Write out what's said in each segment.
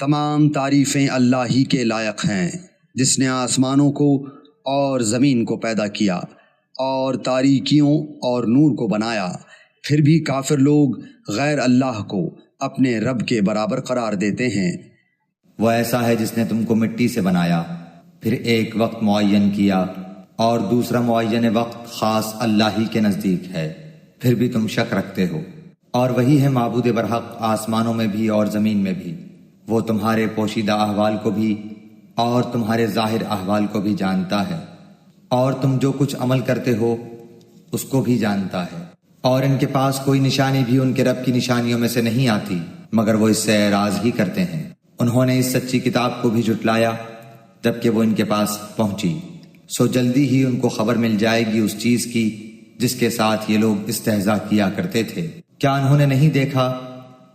تمام تعریفیں اللہ ہی کے لائق ہیں، جس نے آسمانوں کو اور زمین کو پیدا کیا اور تاریکیوں اور نور کو بنایا۔ پھر بھی کافر لوگ غیر اللہ کو اپنے رب کے برابر قرار دیتے ہیں۔ وہ ایسا ہے جس نے تم کو مٹی سے بنایا، پھر ایک وقت معین کیا اور دوسرا معین وقت خاص اللہ ہی کے نزدیک ہے، پھر بھی تم شک رکھتے ہو۔ اور وہی ہے معبود برحق آسمانوں میں بھی اور زمین میں بھی، وہ تمہارے پوشیدہ احوال کو بھی اور تمہارے ظاہر احوال کو بھی جانتا ہے، اور تم جو کچھ عمل کرتے ہو اس کو بھی جانتا ہے۔ اور ان کے پاس کوئی نشانی بھی ان کے رب کی نشانیوں میں سے نہیں آتی مگر وہ اس سے اعراض ہی کرتے ہیں۔ انہوں نے اس سچی کتاب کو بھی جھٹلایا جبکہ وہ ان کے پاس پہنچی، سو جلدی ہی ان کو خبر مل جائے گی اس چیز کی جس کے ساتھ یہ لوگ استہزاء کیا کرتے تھے۔ کیا انہوں نے نہیں دیکھا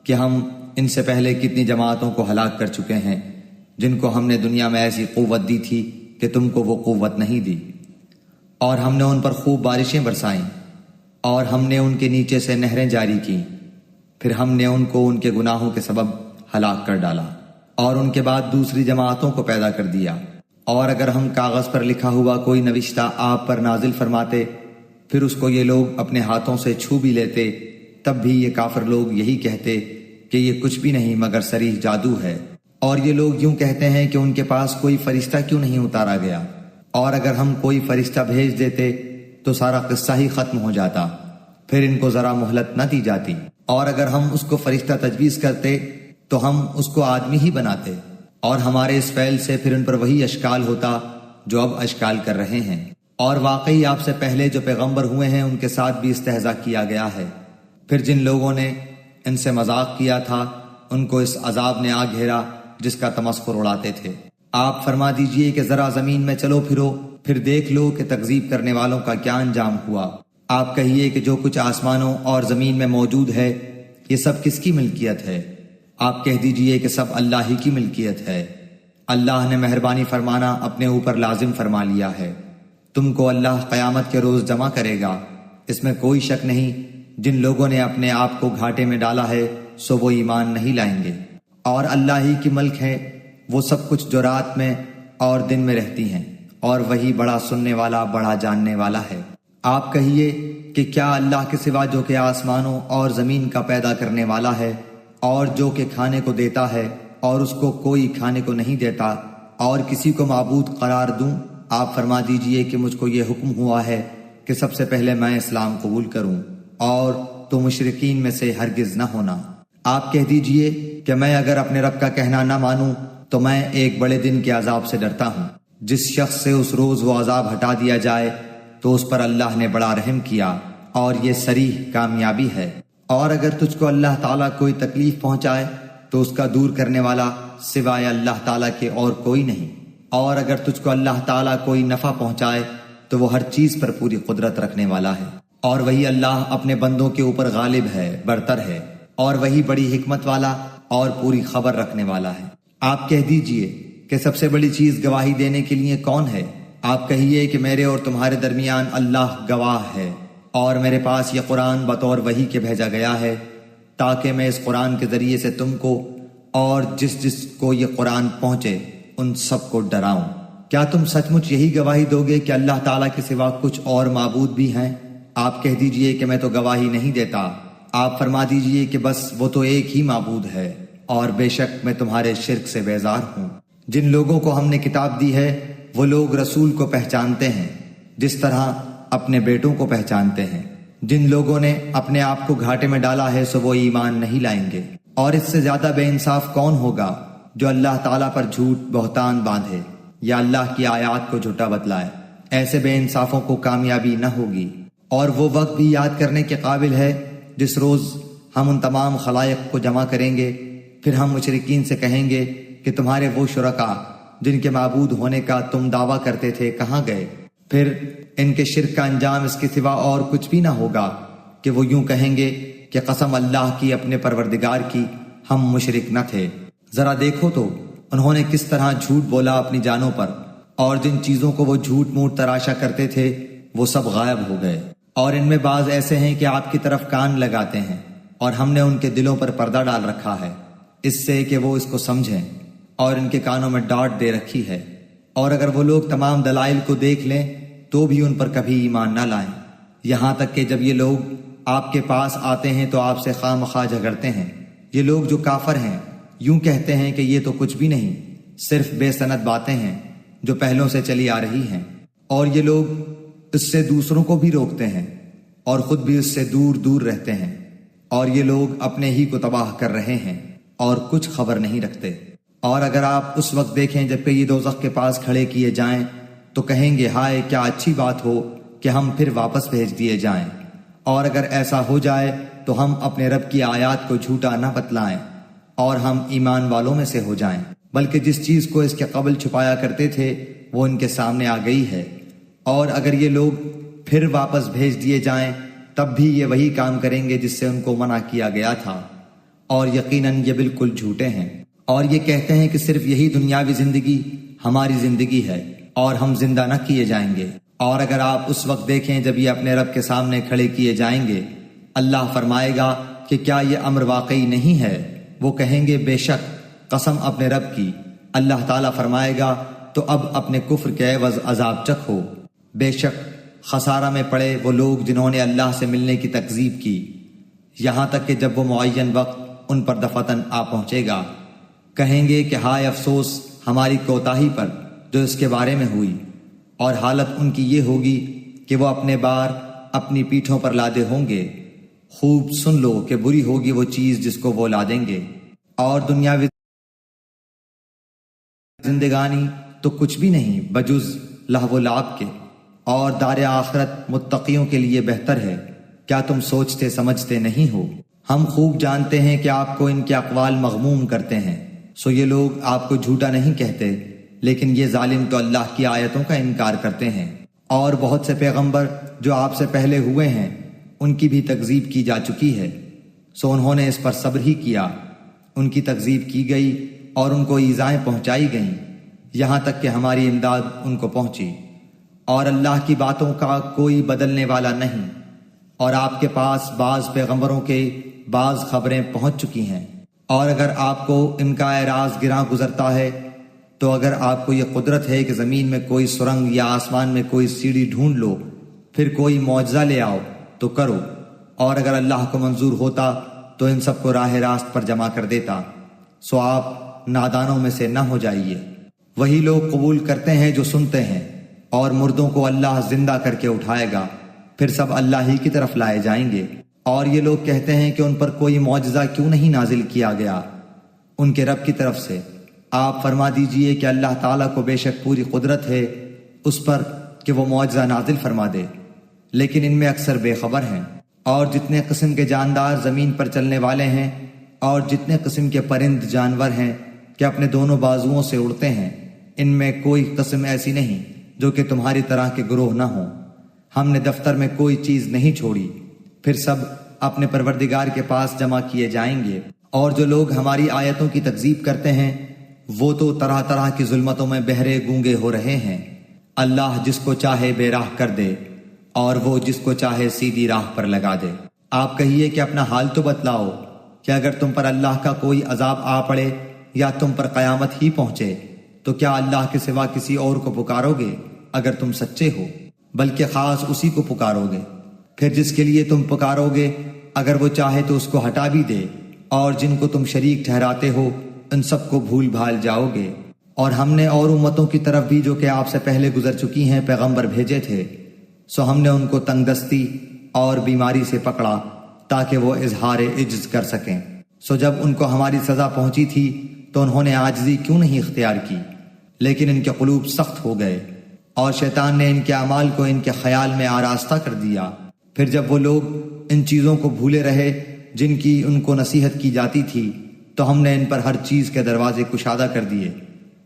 کہ ہم ان سے پہلے کتنی جماعتوں کو ہلاک کر چکے ہیں جن کو ہم نے دنیا میں ایسی قوت دی تھی کہ تم کو وہ قوت نہیں دی، اور ہم نے ان پر خوب بارشیں برسائیں اور ہم نے ان کے نیچے سے نہریں جاری کی، پھر ہم نے ان کو ان کے گناہوں کے سبب ہلاک کر ڈالا اور ان کے بعد دوسری جماعتوں کو پیدا کر دیا۔ اور اگر ہم کاغذ پر لکھا ہوا کوئی نوشتہ آپ پر نازل فرماتے پھر اس کو یہ لوگ اپنے ہاتھوں سے چھو بھی لیتے، تب بھی یہ کافر لوگ یہی کہتے کہ یہ کچھ بھی نہیں مگر صریح جادو ہے۔ اور یہ لوگ یوں کہتے ہیں کہ ان کے پاس کوئی فرشتہ کیوں نہیں اتارا گیا، اور اگر ہم کوئی فرشتہ بھیج دیتے تو سارا قصہ ہی ختم ہو جاتا، پھر ان کو ذرا مہلت نہ دی جاتی۔ اور اگر ہم اس کو فرشتہ تجویز کرتے تو ہم اس کو آدمی ہی بناتے، اور ہمارے اس فعل سے پھر ان پر وہی اشکال ہوتا جو اب اشکال کر رہے ہیں۔ اور واقعی آپ سے پہلے جو پیغمبر ہوئے ہیں ان کے ساتھ بھی استہزاء کیا گیا ہے، پھر جن لوگوں نے ان سے مذاق کیا تھا ان کو اس عذاب نے آ گھیرا جس کا تمسخر اڑاتے تھے۔ آپ فرما دیجئے کہ ذرا زمین میں چلو پھرو، پھر دیکھ لو کہ تکذیب کرنے والوں کا کیا انجام ہوا۔ آپ کہیے کہ جو کچھ آسمانوں اور زمین میں موجود ہے یہ سب کس کی ملکیت ہے؟ آپ کہہ دیجئے کہ سب اللہ ہی کی ملکیت ہے۔ اللہ نے مہربانی فرمانا اپنے اوپر لازم فرما لیا ہے۔ تم کو اللہ قیامت کے روز جمع کرے گا، اس میں کوئی شک نہیں۔ جن لوگوں نے اپنے آپ کو گھاٹے میں ڈالا ہے سو وہ ایمان نہیں لائیں گے۔ اور اللہ ہی کی ملک ہے وہ سب کچھ جو رات میں اور دن میں رہتی ہیں، اور وہی بڑا سننے والا بڑا جاننے والا ہے۔ آپ کہیے کہ کیا اللہ کے سوا جو کہ آسمانوں اور زمین کا پیدا کرنے والا ہے اور جو کہ کھانے کو دیتا ہے اور اس کو کوئی کھانے کو نہیں دیتا، اور کسی کو معبود قرار دوں؟ آپ فرما دیجئے کہ مجھ کو یہ حکم ہوا ہے کہ سب سے پہلے میں اسلام قبول کروں، اور تو مشرکین میں سے ہرگز نہ ہونا۔ آپ کہہ دیجئے کہ میں اگر اپنے رب کا کہنا نہ مانوں تو میں ایک بڑے دن کے عذاب سے ڈرتا ہوں۔ جس شخص سے اس روز وہ عذاب ہٹا دیا جائے تو اس پر اللہ نے بڑا رحم کیا، اور یہ صریح کامیابی ہے۔ اور اگر تجھ کو اللہ تعالیٰ کوئی تکلیف پہنچائے تو اس کا دور کرنے والا سوائے اللہ تعالیٰ کے اور کوئی نہیں، اور اگر تجھ کو اللہ تعالیٰ کوئی نفع پہنچائے تو وہ ہر چیز پر پوری قدرت رکھنے والا ہے۔ اور وہی اللہ اپنے بندوں کے اوپر غالب ہے، برتر ہے، اور وہی بڑی حکمت والا اور پوری خبر رکھنے والا ہے۔ آپ کہہ دیجئے کہ سب سے بڑی چیز گواہی دینے کے لیے کون ہے؟ آپ کہیے کہ میرے اور تمہارے درمیان اللہ گواہ ہے، اور میرے پاس یہ قرآن بطور وحی کے بھیجا گیا ہے تاکہ میں اس قرآن کے ذریعے سے تم کو اور جس جس کو یہ قرآن پہنچے ان سب کو ڈراؤں۔ کیا تم سچ مچ یہی گواہی دو گے کہ اللہ تعالیٰ کے سوا کچھ اور معبود بھی ہیں؟ آپ کہہ دیجئے کہ میں تو گواہی نہیں دیتا۔ آپ فرما دیجئے کہ بس وہ تو ایک ہی معبود ہے، اور بے شک میں تمہارے شرک سے بیزار ہوں۔ جن لوگوں کو ہم نے کتاب دی ہے وہ لوگ رسول کو پہچانتے ہیں جس طرح اپنے بیٹوں کو پہچانتے ہیں۔ جن لوگوں نے اپنے آپ کو گھاٹے میں ڈالا ہے سو وہ ایمان نہیں لائیں گے۔ اور اس سے زیادہ بے انصاف کون ہوگا جو اللہ تعالیٰ پر جھوٹ بہتان باندھے یا اللہ کی آیات کو جھوٹا بتلائے؟ ایسے بے انصافوں کو کامیابی نہ ہوگی۔ اور وہ وقت بھی یاد کرنے کے قابل ہے جس روز ہم ان تمام خلائق کو جمع کریں گے، پھر ہم مشرکین سے کہیں گے کہ تمہارے وہ شرکاء جن کے معبود ہونے کا تم دعویٰ کرتے تھے کہاں گئے؟ پھر ان کے شرک کا انجام اس کے سوا اور کچھ بھی نہ ہوگا کہ وہ یوں کہیں گے کہ قسم اللہ کی اپنے پروردگار کی ہم مشرک نہ تھے۔ ذرا دیکھو تو انہوں نے کس طرح جھوٹ بولا اپنی جانوں پر، اور جن چیزوں کو وہ جھوٹ موٹ تراشا کرتے تھے وہ سب غائب ہو گئے۔ اور ان میں بعض ایسے ہیں کہ آپ کی طرف کان لگاتے ہیں اور ہم نے ان کے دلوں پر پردہ ڈال رکھا ہے، اس سے کہ وہ اس کو سمجھیں، اور ان کے کانوں میں ڈاٹ دے رکھی ہے، اور اگر وہ لوگ تمام دلائل کو دیکھ لیں تو بھی ان پر کبھی ایمان نہ لائیں، یہاں تک کہ جب یہ لوگ آپ کے پاس آتے ہیں تو آپ سے خواہ مخواہ جھگڑتے ہیں۔ یہ لوگ جو کافر ہیں یوں کہتے ہیں کہ یہ تو کچھ بھی نہیں، صرف بے سند باتیں ہیں جو پہلوں سے چلی آ رہی ہیں، اور یہ لوگ اس سے دوسروں کو بھی روکتے ہیں اور خود بھی اس سے دور دور رہتے ہیں، اور یہ لوگ اپنے ہی کو تباہ کر رہے ہیں اور کچھ خبر نہیں رکھتے۔ اور اگر آپ اس وقت دیکھیں جبکہ یہ دوزخ کے پاس کھڑے کیے جائیں تو کہیں گے ہائے کیا اچھی بات ہو کہ ہم پھر واپس بھیج دیے جائیں، اور اگر ایسا ہو جائے تو ہم اپنے رب کی آیات کو جھوٹا نہ بتلائیں اور ہم ایمان والوں میں سے ہو جائیں، بلکہ جس چیز کو اس کے قبل چھپایا کرتے تھے وہ ان کے سامنے آ گئی ہے، اور اگر یہ لوگ پھر واپس بھیج دیے جائیں تب بھی یہ وہی کام کریں گے جس سے ان کو منع کیا گیا تھا، اور یقیناً یہ بالکل جھوٹے ہیں، اور یہ کہتے ہیں کہ صرف یہی دنیاوی زندگی ہماری زندگی ہے اور ہم زندہ نہ کیے جائیں گے۔ اور اگر آپ اس وقت دیکھیں جب یہ اپنے رب کے سامنے کھڑے کیے جائیں گے، اللہ فرمائے گا کہ کیا یہ امر واقعی نہیں ہے؟ وہ کہیں گے بے شک، قسم اپنے رب کی۔ اللہ تعالیٰ فرمائے گا تو اب اپنے کفر کے عوض عذاب چکھو۔ بے شک خسارہ میں پڑے وہ لوگ جنہوں نے اللہ سے ملنے کی تکذیب کی، یہاں تک کہ جب وہ معین وقت ان پر دفتن آ پہنچے گا، کہیں گے کہ ہائے افسوس ہماری کوتاہی پر جو اس کے بارے میں ہوئی، اور حالت ان کی یہ ہوگی کہ وہ اپنے بار اپنی پیٹھوں پر لادے ہوں گے۔ خوب سن لو کہ بری ہوگی وہ چیز جس کو وہ لادیں گے، اور دنیاوی زندگانی تو کچھ بھی نہیں بجز لہو و لعب کے، اور دار آخرت متقیوں کے لیے بہتر ہے۔ کیا تم سوچتے سمجھتے نہیں ہو؟ ہم خوب جانتے ہیں کہ آپ کو ان کے اقوال مغموم کرتے ہیں، سو یہ لوگ آپ کو جھوٹا نہیں کہتے، لیکن یہ ظالم تو اللہ کی آیتوں کا انکار کرتے ہیں، اور بہت سے پیغمبر جو آپ سے پہلے ہوئے ہیں ان کی بھی تکذیب کی جا چکی ہے، سو انہوں نے اس پر صبر ہی کیا، ان کی تکذیب کی گئی اور ان کو ایذائیں پہنچائی گئیں، یہاں تک کہ ہماری امداد ان کو پہنچی، اور اللہ کی باتوں کا کوئی بدلنے والا نہیں، اور آپ کے پاس بعض پیغمبروں کے بعض خبریں پہنچ چکی ہیں، اور اگر آپ کو ان کا اعراض گراں گزرتا ہے تو اگر آپ کو یہ قدرت ہے کہ زمین میں کوئی سرنگ یا آسمان میں کوئی سیڑھی ڈھونڈ لو، پھر کوئی معجزہ لے آؤ تو کرو، اور اگر اللہ کو منظور ہوتا تو ان سب کو راہ راست پر جمع کر دیتا، سو آپ نادانوں میں سے نہ ہو جائیے۔ وہی لوگ قبول کرتے ہیں جو سنتے ہیں، اور مردوں کو اللہ زندہ کر کے اٹھائے گا، پھر سب اللہ ہی کی طرف لائے جائیں گے۔ اور یہ لوگ کہتے ہیں کہ ان پر کوئی معجزہ کیوں نہیں نازل کیا گیا ان کے رب کی طرف سے؟ آپ فرما دیجئے کہ اللہ تعالیٰ کو بے شک پوری قدرت ہے اس پر کہ وہ معجزہ نازل فرما دے، لیکن ان میں اکثر بے خبر ہیں۔ اور جتنے قسم کے جاندار زمین پر چلنے والے ہیں، اور جتنے قسم کے پرند جانور ہیں کہ اپنے دونوں بازوؤں سے اڑتے ہیں، ان میں کوئی قسم ایسی نہیں جو کہ تمہاری طرح کے گروہ نہ ہوں۔ ہم نے دفتر میں کوئی چیز نہیں چھوڑی، پھر سب اپنے پروردگار کے پاس جمع کیے جائیں گے۔ اور جو لوگ ہماری آیتوں کی تکذیب کرتے ہیں وہ تو طرح طرح کی ظلمتوں میں بہرے گونگے ہو رہے ہیں۔ اللہ جس کو چاہے بے راہ کر دے اور وہ جس کو چاہے سیدھی راہ پر لگا دے۔ آپ کہیے کہ اپنا حال تو بتلاؤ کہ اگر تم پر اللہ کا کوئی عذاب آ پڑے یا تم پر قیامت ہی پہنچے تو کیا اللہ کے سوا کسی اور کو پکارو گے اگر تم سچے ہو؟ بلکہ خاص اسی کو پکارو گے۔ پھر جس کے لیے تم پکارو گے اگر وہ چاہے تو اس کو ہٹا بھی دے، اور جن کو تم شریک ٹھہراتے ہو ان سب کو بھول بھال جاؤ گے۔ اور ہم نے اور امتوں کی طرف بھی جو کہ آپ سے پہلے گزر چکی ہیں پیغمبر بھیجے تھے، سو ہم نے ان کو تنگ دستی اور بیماری سے پکڑا تاکہ وہ اظہار عجز کر سکیں۔ سو جب ان کو ہماری سزا پہنچی تھی تو انہوں نے عاجزی کیوں نہیں اختیار کی، لیکن ان کے قلوب سخت ہو گئے، اور شیطان نے ان کے اعمال کو ان کے خیال میں آراستہ کر دیا۔ پھر جب وہ لوگ ان چیزوں کو بھولے رہے جن کی ان کو نصیحت کی جاتی تھی تو ہم نے ان پر ہر چیز کے دروازے کشادہ کر دیے،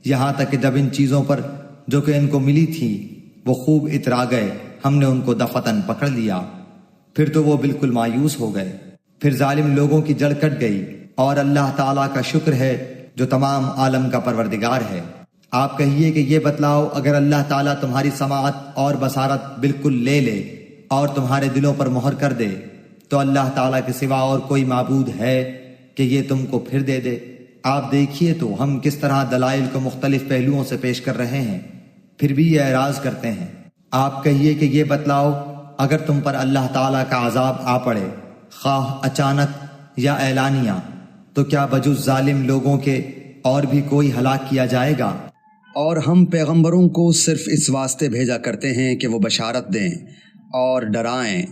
یہاں تک کہ جب ان چیزوں پر جو کہ ان کو ملی تھی وہ خوب اترا گئے، ہم نے ان کو دفتن پکڑ لیا، پھر تو وہ بالکل مایوس ہو گئے۔ پھر ظالم لوگوں کی جڑ کٹ گئی، اور اللہ تعالیٰ کا شکر ہے جو تمام عالم کا پروردگار ہے۔ آپ کہیے کہ یہ بتلاؤ اگر اللہ تعالیٰ تمہاری سماعت اور بصارت بالکل لے لے اور تمہارے دلوں پر مہر کر دے تو اللہ تعالیٰ کے سوا اور کوئی معبود ہے کہ یہ تم کو پھر دے دے؟ آپ دیکھیے تو ہم کس طرح دلائل کو مختلف پہلوؤں سے پیش کر رہے ہیں، پھر بھی یہ اعراض کرتے ہیں۔ آپ کہیے کہ یہ بتلاؤ، اگر تم پر اللہ تعالیٰ کا عذاب آ پڑے، خواہ اچانک یا اعلانیہ، تو کیا بجز ظالم لوگوں کے اور بھی کوئی ہلاک کیا جائے گا؟ اور ہم پیغمبروں کو صرف اس واسطے بھیجا کرتے ہیں کہ وہ بشارت دیں اور ڈرائیں،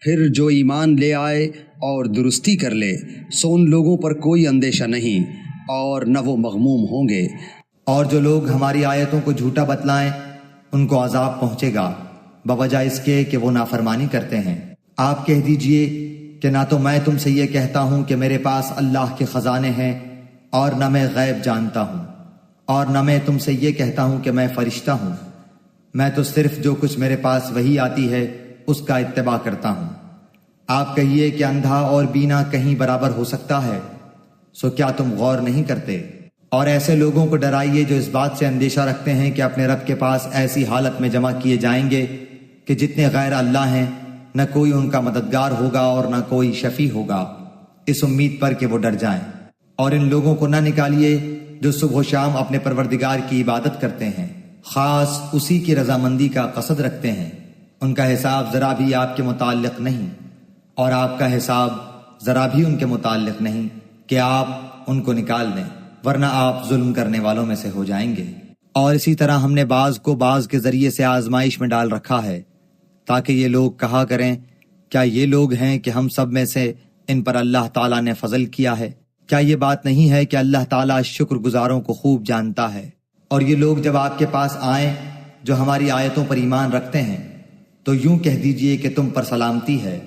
پھر جو ایمان لے آئے اور درستی کر لے سو ان لوگوں پر کوئی اندیشہ نہیں اور نہ وہ مغموم ہوں گے۔ اور جو لوگ ہماری آیتوں کو جھوٹا بتلائیں ان کو عذاب پہنچے گا بوجہ اس کے کہ وہ نافرمانی کرتے ہیں۔ آپ کہہ دیجئے کہ نہ تو میں تم سے یہ کہتا ہوں کہ میرے پاس اللہ کے خزانے ہیں، اور نہ میں غیب جانتا ہوں، اور نہ میں تم سے یہ کہتا ہوں کہ میں فرشتہ ہوں۔ میں تو صرف جو کچھ میرے پاس وحی آتی ہے اس کا اتباع کرتا ہوں۔ آپ کہیے کہ اندھا اور بینا کہیں برابر ہو سکتا ہے، سو کیا تم غور نہیں کرتے؟ اور ایسے لوگوں کو ڈرائیے جو اس بات سے اندیشہ رکھتے ہیں کہ اپنے رب کے پاس ایسی حالت میں جمع کیے جائیں گے کہ جتنے غیر اللہ ہیں نہ کوئی ان کا مددگار ہوگا اور نہ کوئی شفیع ہوگا، اس امید پر کہ وہ ڈر جائیں۔ اور ان لوگوں کو نہ نکالیے جو صبح و شام اپنے پروردگار کی عبادت کرتے ہیں، خاص اسی کی رضامندی کا قصد رکھتے ہیں۔ ان کا حساب ذرا بھی آپ کے متعلق نہیں، اور آپ کا حساب ذرا بھی ان کے متعلق نہیں کہ آپ ان کو نکال دیں، ورنہ آپ ظلم کرنے والوں میں سے ہو جائیں گے۔ اور اسی طرح ہم نے بعض کو بعض کے ذریعے سے آزمائش میں ڈال رکھا ہے، تاکہ یہ لوگ کہا کریں کیا یہ لوگ ہیں کہ ہم سب میں سے ان پر اللہ تعالیٰ نے فضل کیا ہے؟ کیا یہ بات نہیں ہے کہ اللہ تعالیٰ شکر گزاروں کو خوب جانتا ہے؟ اور یہ لوگ جب آپ کے پاس آئیں جو ہماری آیتوں پر ایمان رکھتے ہیں تو یوں کہہ دیجئے کہ تم پر سلامتی ہے،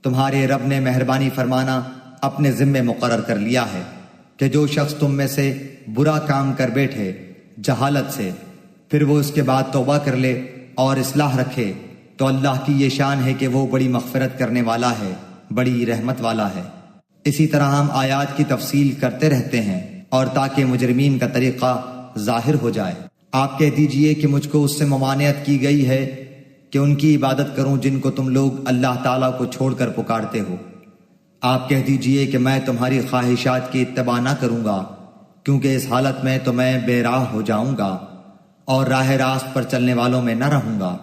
تمہارے رب نے مہربانی فرمانا اپنے ذمے مقرر کر لیا ہے کہ جو شخص تم میں سے برا کام کر بیٹھے جہالت سے، پھر وہ اس کے بعد توبہ کر لے اور اصلاح رکھے تو اللہ کی یہ شان ہے کہ وہ بڑی مغفرت کرنے والا ہے، بڑی رحمت والا ہے۔ اسی طرح ہم آیات کی تفصیل کرتے رہتے ہیں اور تاکہ مجرمین کا طریقہ ظاہر ہو جائے۔ آپ کہہ دیجئے کہ مجھ کو اس سے ممانعت کی گئی ہے کہ ان کی عبادت کروں جن کو تم لوگ اللہ تعالیٰ کو چھوڑ کر پکارتے ہو۔ آپ کہہ دیجئے کہ میں تمہاری خواہشات کی اتباع نہ کروں گا، کیونکہ اس حالت میں تو میں بے راہ ہو جاؤں گا اور راہ راست پر چلنے والوں میں نہ رہوں گا۔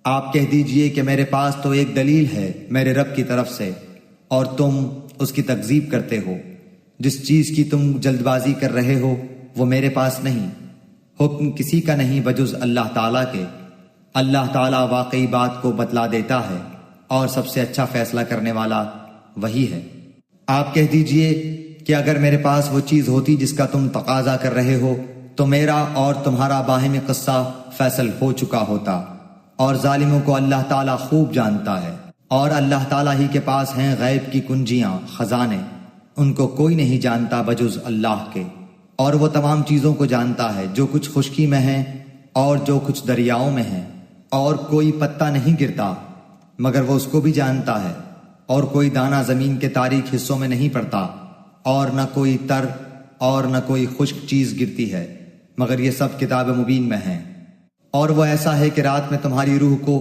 آپ کہہ دیجئے کہ میرے پاس تو ایک دلیل ہے میرے رب کی طرف سے، اور تم اس کی تکذیب کرتے ہو۔ جس چیز کی تم جلد بازی کر رہے ہو وہ میرے پاس نہیں، حکم کسی کا نہیں بجز اللہ تعالیٰ کے۔ اللہ تعالیٰ واقعی بات کو بتلا دیتا ہے اور سب سے اچھا فیصلہ کرنے والا وہی ہے۔ آپ کہہ دیجئے کہ اگر میرے پاس وہ چیز ہوتی جس کا تم تقاضا کر رہے ہو تو میرا اور تمہارا باہمی قصہ فیصل ہو چکا ہوتا، اور ظالموں کو اللہ تعالیٰ خوب جانتا ہے۔ اور اللہ تعالیٰ ہی کے پاس ہیں غیب کی کنجیاں، خزانے، ان کو کوئی نہیں جانتا بجز اللہ کے۔ اور وہ تمام چیزوں کو جانتا ہے جو کچھ خشکی میں ہیں اور جو کچھ دریاؤں میں ہیں، اور کوئی پتہ نہیں گرتا مگر وہ اس کو بھی جانتا ہے، اور کوئی دانہ زمین کے تاریک حصوں میں نہیں پڑتا، اور نہ کوئی تر اور نہ کوئی خشک چیز گرتی ہے مگر یہ سب کتاب مبین میں ہیں۔ اور وہ ایسا ہے کہ رات میں تمہاری روح کو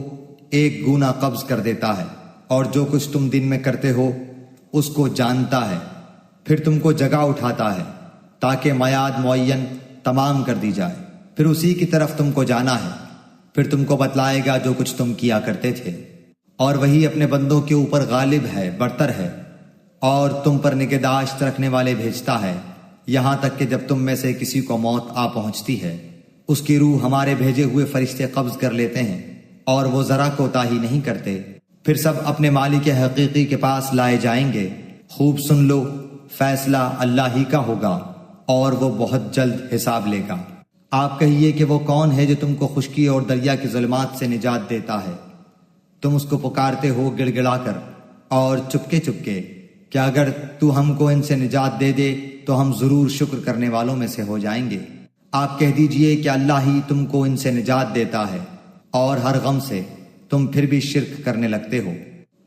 ایک گونا قبض کر دیتا ہے، اور جو کچھ تم دن میں کرتے ہو اس کو جانتا ہے، پھر تم کو جگہ اٹھاتا ہے تاکہ میعاد معین تمام کر دی جائے، پھر اسی کی طرف تم کو جانا ہے، پھر تم کو بتلائے گا جو کچھ تم کیا کرتے تھے۔ اور وہی اپنے بندوں کے اوپر غالب ہے، برتر ہے، اور تم پر نگہداشت رکھنے والے بھیجتا ہے، یہاں تک کہ جب تم میں سے کسی کو موت آ پہنچتی ہے اس کی روح ہمارے بھیجے ہوئے فرشتے قبض کر لیتے ہیں، اور وہ ذرا کوتاہی نہیں کرتے، پھر سب اپنے مالک حقیقی کے پاس لائے جائیں گے۔ خوب سن لو، فیصلہ اللہ ہی کا ہوگا اور وہ بہت جلد حساب لے گا۔ آپ کہیے کہ وہ کون ہے جو تم کو خشکی اور دریا کی ظلمات سے نجات دیتا ہے؟ تم اس کو پکارتے ہو گڑ گڑا کر اور چپکے چپکے کہ اگر تو ہم کو ان سے نجات دے دے تو ہم ضرور شکر کرنے والوں میں سے ہو جائیں گے۔ آپ کہہ دیجئے کہ اللہ ہی تم کو ان سے نجات دیتا ہے، اور ہر غم سے تم پھر بھی شرک کرنے لگتے ہو۔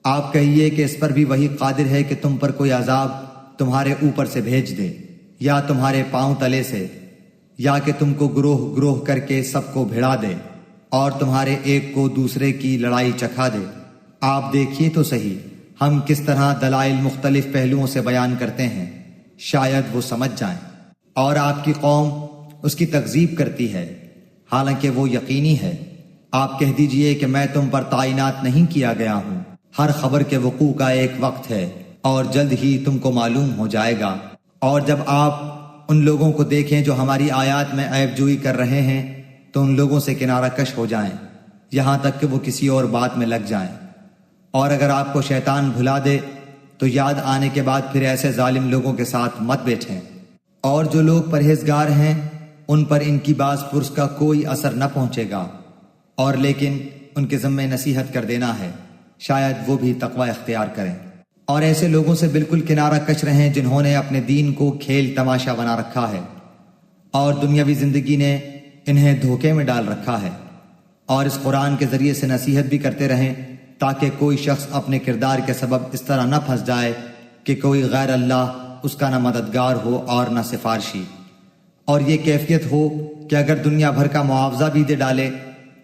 آپ کہیے کہ اس پر بھی وہی قادر ہے کہ تم پر کوئی عذاب تمہارے اوپر سے بھیج دے، یا تمہارے پاؤں تلے سے، یا کہ تم کو گروہ گروہ کر کے سب کو بھڑا دے اور تمہارے ایک کو دوسرے کی لڑائی چکھا دے۔ آپ دیکھیے تو صحیح ہم کس طرح دلائل مختلف پہلوؤں سے بیان کرتے ہیں، شاید وہ سمجھ جائیں۔ اور آپ کی قوم اس کی تکذیب کرتی ہے، حالانکہ وہ یقینی ہے۔ آپ کہہ دیجئے کہ میں تم پر تعینات نہیں کیا گیا ہوں، ہر خبر کے وقوع کا ایک وقت ہے اور جلد ہی تم کو معلوم ہو جائے گا۔ اور جب آپ ان لوگوں کو دیکھیں جو ہماری آیات میں عیب جوئی کر رہے ہیں تو ان لوگوں سے کنارہ کش ہو جائیں یہاں تک کہ وہ کسی اور بات میں لگ جائیں۔ اور اگر آپ کو شیطان بھلا دے تو یاد آنے کے بعد پھر ایسے ظالم لوگوں کے ساتھ مت بیٹھیں۔ اور جو لوگ پرہیزگار ہیں ان پر ان کی باز پرس کا کوئی اثر نہ پہنچے گا، اور لیکن ان کے ذمے نصیحت کر دینا ہے، شاید وہ بھی تقوی اختیار کریں۔ اور ایسے لوگوں سے بالکل کنارہ کش رہیں جنہوں نے اپنے دین کو کھیل تماشا بنا رکھا ہے اور دنیاوی زندگی نے انہیں دھوکے میں ڈال رکھا ہے۔ اور اس قرآن کے ذریعے سے نصیحت بھی کرتے رہیں تاکہ کوئی شخص اپنے کردار کے سبب اس طرح نہ پھنس جائے کہ کوئی غیر اللہ اس کا نہ مددگار ہو اور نہ سفارشی، اور یہ کیفیت ہو کہ اگر دنیا بھر کا معاوضہ بھی دے ڈالے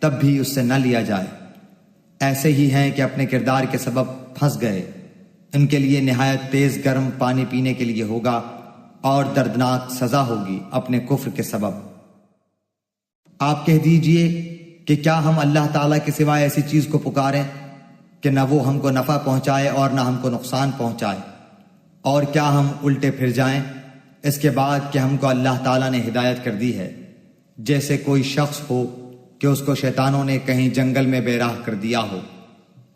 تب بھی اس سے نہ لیا جائے۔ ایسے ہی ہیں کہ اپنے کردار کے سبب پھنس گئے، ان کے لیے نہایت تیز گرم پانی پینے کے لیے ہوگا اور دردناک سزا ہوگی اپنے کفر کے سبب۔ آپ کہہ دیجئے کہ کیا ہم اللہ تعالیٰ کے سوائے ایسی چیز کو پکاریں کہ نہ وہ ہم کو نفع پہنچائے اور نہ ہم کو نقصان پہنچائے، اور کیا ہم الٹے پھر جائیں اس کے بعد کہ ہم کو اللہ تعالیٰ نے ہدایت کر دی ہے؟ جیسے کوئی شخص ہو کہ اس کو شیطانوں نے کہیں جنگل میں بے راہ کر دیا ہو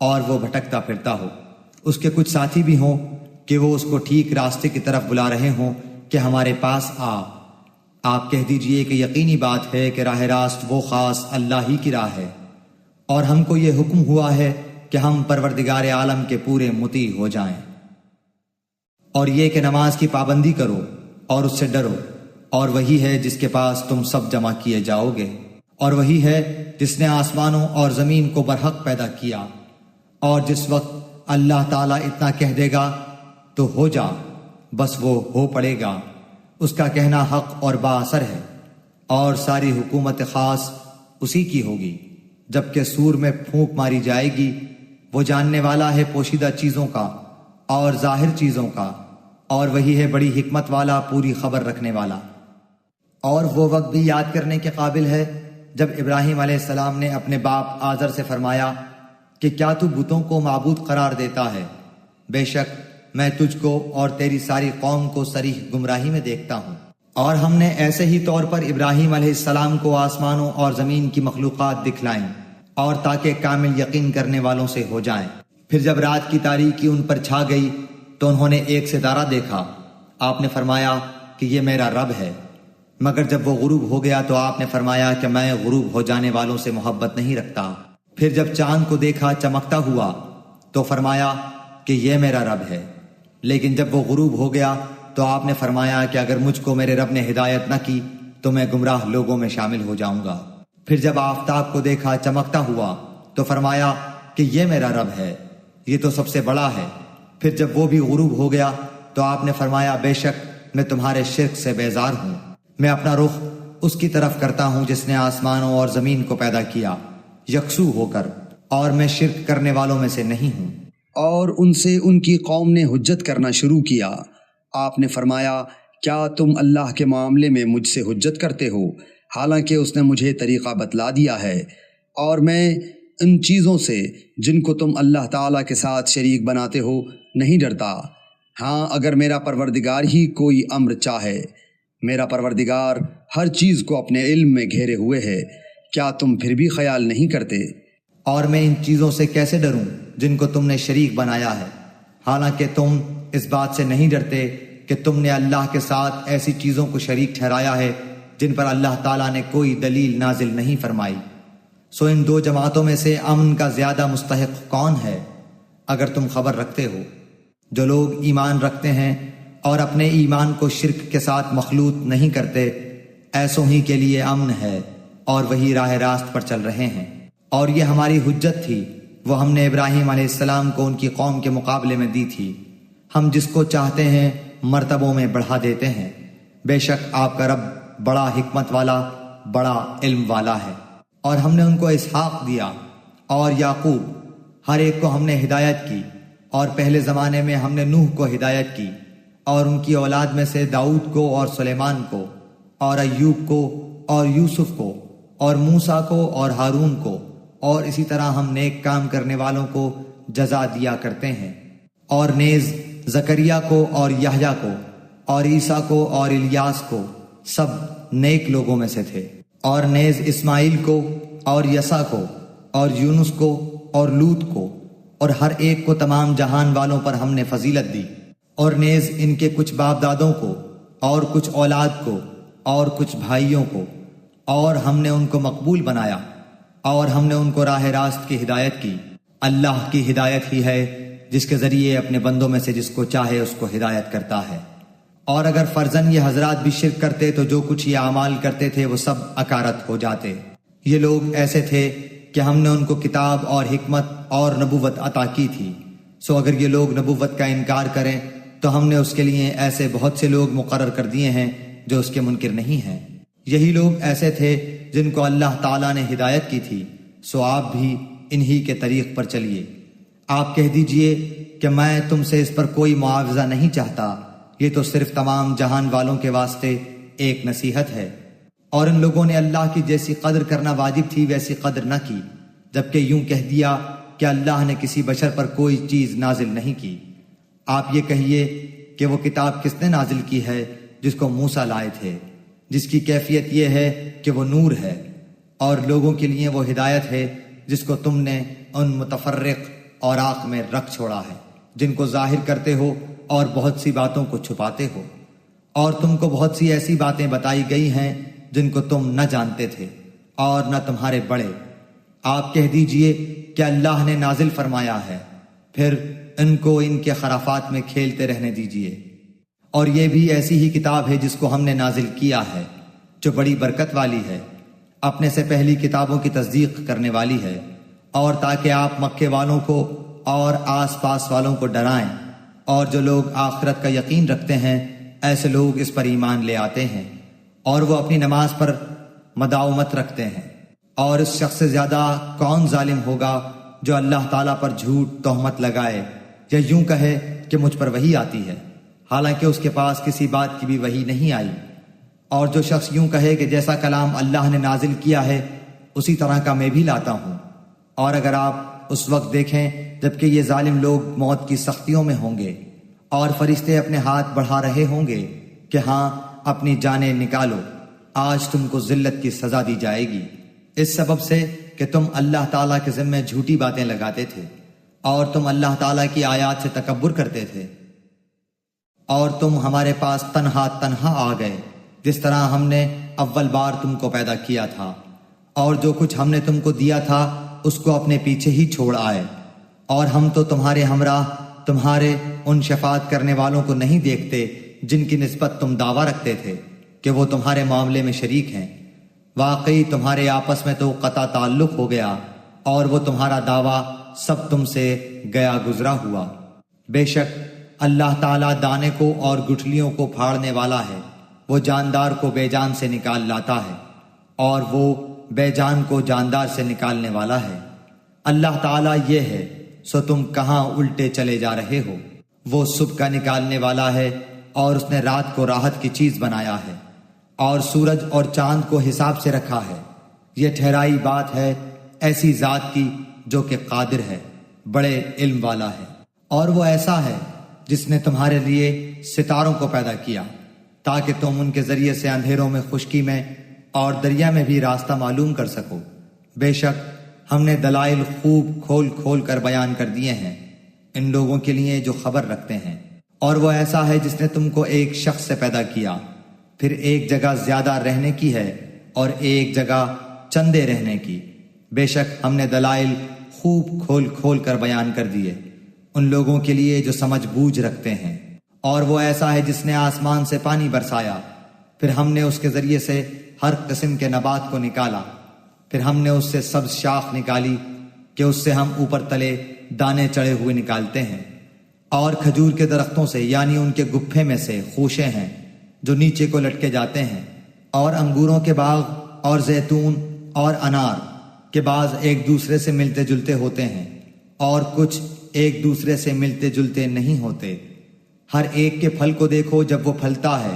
اور وہ بھٹکتا پھرتا ہو، اس کے کچھ ساتھی بھی ہوں کہ وہ اس کو ٹھیک راستے کی طرف بلا رہے ہوں کہ ہمارے پاس آ۔ آپ کہہ دیجئے کہ یقینی بات ہے کہ راہ راست وہ خاص اللہ ہی کی راہ ہے، اور ہم کو یہ حکم ہوا ہے کہ ہم پروردگار عالم کے پورے مطیع ہو جائیں، اور یہ کہ نماز کی پابندی کرو اور اس سے ڈرو، اور وہی ہے جس کے پاس تم سب جمع کیے جاؤ گے، اور وہی ہے جس نے آسمانوں اور زمین کو برحق پیدا کیا، اور جس وقت اللہ تعالیٰ اتنا کہہ دے گا تو ہو جا، بس وہ ہو پڑے گا۔ اس کا کہنا حق اور با اثر ہے، اور ساری حکومت خاص اسی کی ہوگی۔ جبکہ سور میں پھونک ماری جائے گی، وہ جاننے والا ہے پوشیدہ چیزوں کا اور ظاہر چیزوں کا، اور وہی ہے بڑی حکمت والا، پوری خبر رکھنے والا۔ اور وہ وقت بھی یاد کرنے کے قابل ہے جب ابراہیم علیہ السلام نے اپنے باپ آزر سے فرمایا کہ کیا تو بتوں کو معبود قرار دیتا ہے؟ بے شک میں تجھ کو اور تیری ساری قوم کو صریح گمراہی میں دیکھتا ہوں۔ اور ہم نے ایسے ہی طور پر ابراہیم علیہ السلام کو آسمانوں اور زمین کی مخلوقات دکھلائیں، اور تاکہ کامل یقین کرنے والوں سے ہو جائیں۔ پھر جب رات کی تاریکی ان پر چھا گئی تو انہوں نے ایک ستارہ دیکھا، آپ نے فرمایا کہ یہ میرا رب ہے، مگر جب وہ غروب ہو گیا تو آپ نے فرمایا کہ میں غروب ہو جانے والوں سے محبت نہیں رکھتا۔ پھر جب چاند کو دیکھا چمکتا ہوا تو فرمایا کہ یہ میرا رب ہے، لیکن جب وہ غروب ہو گیا تو آپ نے فرمایا کہ اگر مجھ کو میرے رب نے ہدایت نہ کی تو میں گمراہ لوگوں میں شامل ہو جاؤں گا۔ پھر جب آفتاب کو دیکھا چمکتا ہوا تو فرمایا کہ یہ میرا رب ہے، یہ تو سب سے بڑا ہے۔ پھر جب وہ بھی غروب ہو گیا تو آپ نے فرمایا بے شک میں تمہارے شرک سے بیزار ہوں، میں اپنا رخ اس کی طرف کرتا ہوں جس نے آسمانوں اور زمین کو پیدا کیا یکسو ہو کر، اور میں شرک کرنے والوں میں سے نہیں ہوں۔ اور ان سے ان کی قوم نے حجت کرنا شروع کیا۔ آپ نے فرمایا کیا تم اللہ کے معاملے میں مجھ سے حجت کرتے ہو، حالانکہ اس نے مجھے طریقہ بتلا دیا ہے، اور میں ان چیزوں سے جن کو تم اللہ تعالیٰ کے ساتھ شریک بناتے ہو نہیں ڈرتا۔ ہاں اگر میرا پروردگار ہی کوئی امر چاہے، میرا پروردگار ہر چیز کو اپنے علم میں گھیرے ہوئے ہے، کیا تم پھر بھی خیال نہیں کرتے؟ اور میں ان چیزوں سے کیسے ڈروں جن کو تم نے شریک بنایا ہے، حالانکہ تم اس بات سے نہیں ڈرتے کہ تم نے اللہ کے ساتھ ایسی چیزوں کو شریک ٹھہرایا ہے جن پر اللہ تعالیٰ نے کوئی دلیل نازل نہیں فرمائی۔ سو ان دو جماعتوں میں سے امن کا زیادہ مستحق کون ہے اگر تم خبر رکھتے ہو؟ جو لوگ ایمان رکھتے ہیں اور اپنے ایمان کو شرک کے ساتھ مخلوط نہیں کرتے، ایسوں ہی کے لیے امن ہے اور وہی راہ راست پر چل رہے ہیں۔ اور یہ ہماری حجت تھی، وہ ہم نے ابراہیم علیہ السلام کو ان کی قوم کے مقابلے میں دی تھی، ہم جس کو چاہتے ہیں مرتبوں میں بڑھا دیتے ہیں، بے شک آپ کا رب بڑا حکمت والا، بڑا علم والا ہے۔ اور ہم نے ان کو اسحاق دیا اور یعقوب، ہر ایک کو ہم نے ہدایت کی، اور پہلے زمانے میں ہم نے نوح کو ہدایت کی، اور ان کی اولاد میں سے داؤد کو اور سلیمان کو، اور ایوب کو اور یوسف کو اور موسیٰ کو اور ہارون کو، اور اسی طرح ہم نیک کام کرنے والوں کو جزا دیا کرتے ہیں۔ اور نیز زکریا کو اور یحییٰ کو اور عیسیٰ کو اور الیاس کو سب نیک لوگوں میں سے تھے۔ اور نیز اسماعیل کو اور یسع کو اور یونس کو اور لوط کو، اور ہر ایک کو تمام جہان والوں پر ہم نے فضیلت دی۔ اور نیز ان کے کچھ باپ دادوں کو اور کچھ اولاد کو اور کچھ بھائیوں کو، اور ہم نے ان کو مقبول بنایا، اور ہم نے ان کو راہ راست کی ہدایت کی۔ اللہ کی ہدایت ہی ہے جس کے ذریعے اپنے بندوں میں سے جس کو چاہے اس کو ہدایت کرتا ہے۔ اور اگر فرضاً یہ حضرات بھی شرک کرتے تو جو کچھ یہ اعمال کرتے تھے وہ سب اکارت ہو جاتے۔ یہ لوگ ایسے تھے کہ ہم نے ان کو کتاب اور حکمت اور نبوت عطا کی تھی، سو اگر یہ لوگ نبوت کا انکار کریں تو ہم نے اس کے لیے ایسے بہت سے لوگ مقرر کر دیے ہیں جو اس کے منکر نہیں ہیں۔ یہی لوگ ایسے تھے جن کو اللہ تعالیٰ نے ہدایت کی تھی، سو آپ بھی انہی کے طریق پر چلیے۔ آپ کہہ دیجئے کہ میں تم سے اس پر کوئی معاوضہ نہیں چاہتا، یہ تو صرف تمام جہان والوں کے واسطے ایک نصیحت ہے۔ اور ان لوگوں نے اللہ کی جیسی قدر کرنا واجب تھی ویسی قدر نہ کی، جبکہ یوں کہہ دیا کہ اللہ نے کسی بشر پر کوئی چیز نازل نہیں کی۔ آپ یہ کہیے کہ وہ کتاب کس نے نازل کی ہے جس کو موسیٰ لائے تھے، جس کی کیفیت یہ ہے کہ وہ نور ہے، اور لوگوں کے لیے وہ ہدایت ہے جس کو تم نے ان متفرق اوراق میں رکھ چھوڑا ہے جن کو ظاہر کرتے ہو اور بہت سی باتوں کو چھپاتے ہو۔ اور تم کو بہت سی ایسی باتیں بتائی گئی ہیں جن کو تم نہ جانتے تھے اور نہ تمہارے بڑے۔ آپ کہہ دیجئے کہ اللہ نے نازل فرمایا ہے، پھر ان کو ان کے خرافات میں کھیلتے رہنے دیجئے۔ اور یہ بھی ایسی ہی کتاب ہے جس کو ہم نے نازل کیا ہے، جو بڑی برکت والی ہے، اپنے سے پہلی کتابوں کی تصدیق کرنے والی ہے، اور تاکہ آپ مکے والوں کو اور آس پاس والوں کو ڈرائیں، اور جو لوگ آخرت کا یقین رکھتے ہیں ایسے لوگ اس پر ایمان لے آتے ہیں، اور وہ اپنی نماز پر مداومت رکھتے ہیں۔ اور اس شخص سے زیادہ کون ظالم ہوگا جو اللہ تعالیٰ پر جھوٹ تہمت لگائے یا یوں کہے کہ مجھ پر وحی آتی ہے، حالانکہ اس کے پاس کسی بات کی بھی وحی نہیں آئی۔ اور جو شخص یوں کہے کہ جیسا کلام اللہ نے نازل کیا ہے اسی طرح کا میں بھی لاتا ہوں۔ اور اگر آپ اس وقت دیکھیں جبکہ یہ ظالم لوگ موت کی سختیوں میں ہوں گے اور فرشتے اپنے ہاتھ بڑھا رہے ہوں گے کہ ہاں اپنی جانیں نکالو، آج تم کو ذلت کی سزا دی جائے گی، اس سبب سے کہ تم اللہ تعالیٰ کے ذمے جھوٹی باتیں لگاتے تھے اور تم اللہ تعالیٰ کی آیات سے تکبر کرتے تھے۔ اور تم ہمارے پاس تنہا آ گئے جس طرح ہم نے اول بار تم کو پیدا کیا تھا، اور جو کچھ ہم نے تم کو دیا تھا اس کو اپنے پیچھے ہی چھوڑ آئے، اور ہم تو تمہارے ہمراہ تمہارے ان شفاعت کرنے والوں کو نہیں دیکھتے جن کی نسبت تم دعویٰ رکھتے تھے کہ وہ تمہارے معاملے میں شریک ہیں۔ واقعی تمہارے آپس میں تو قطع تعلق ہو گیا، اور وہ تمہارا دعویٰ سب تم سے گیا گزرا ہوا۔ بے شک اللہ تعالیٰ دانے کو اور گٹھلیوں کو پھاڑنے والا ہے، وہ جاندار کو بے جان سے نکال لاتا ہے، اور وہ بے جان کو جاندار سے نکالنے والا ہے۔ اللہ تعالیٰ یہ ہے، سو تم کہاں الٹے چلے جا رہے ہو؟ وہ صبح کا نکالنے والا ہے، اور اس نے رات کو راحت کی چیز بنایا ہے، اور سورج اور چاند کو حساب سے رکھا ہے۔ یہ ٹھہرائی بات ہے ایسی ذات کی جو کہ قادر ہے، بڑے علم والا ہے۔ اور وہ ایسا ہے جس نے تمہارے لیے ستاروں کو پیدا کیا تاکہ تم ان کے ذریعے سے اندھیروں میں خشکی میں اور دریا میں بھی راستہ معلوم کر سکو۔ بے شک ہم نے دلائل خوب کھول کھول کر بیان کر دیے ہیں ان لوگوں کے لیے جو خبر رکھتے ہیں۔ اور وہ ایسا ہے جس نے تم کو ایک شخص سے پیدا کیا، پھر ایک جگہ زیادہ رہنے کی ہے اور ایک جگہ چندے رہنے کی۔ بے شک ہم نے دلائل خوب کھول کھول کر بیان کر دیے ان لوگوں کے لیے جو سمجھ بوجھ رکھتے ہیں۔ اور وہ ایسا ہے جس نے آسمان سے پانی برسایا، پھر ہم نے اس کے ذریعے سے ہر قسم کے نبات کو نکالا، پھر ہم نے اس سے سبز شاخ نکالی کہ اس سے ہم اوپر تلے دانے چڑھے ہوئے نکالتے ہیں۔ اور کھجور کے درختوں سے یعنی ان کے گپھے میں سے خوشے ہیں جو نیچے کو لٹکے جاتے ہیں، اور انگوروں کے باغ اور زیتون اور انار کے بعض ایک دوسرے سے ملتے جلتے ہوتے ہیں اور کچھ ایک دوسرے سے ملتے جلتے نہیں ہوتے۔ ہر ایک کے پھل کو دیکھو جب وہ پھلتا ہے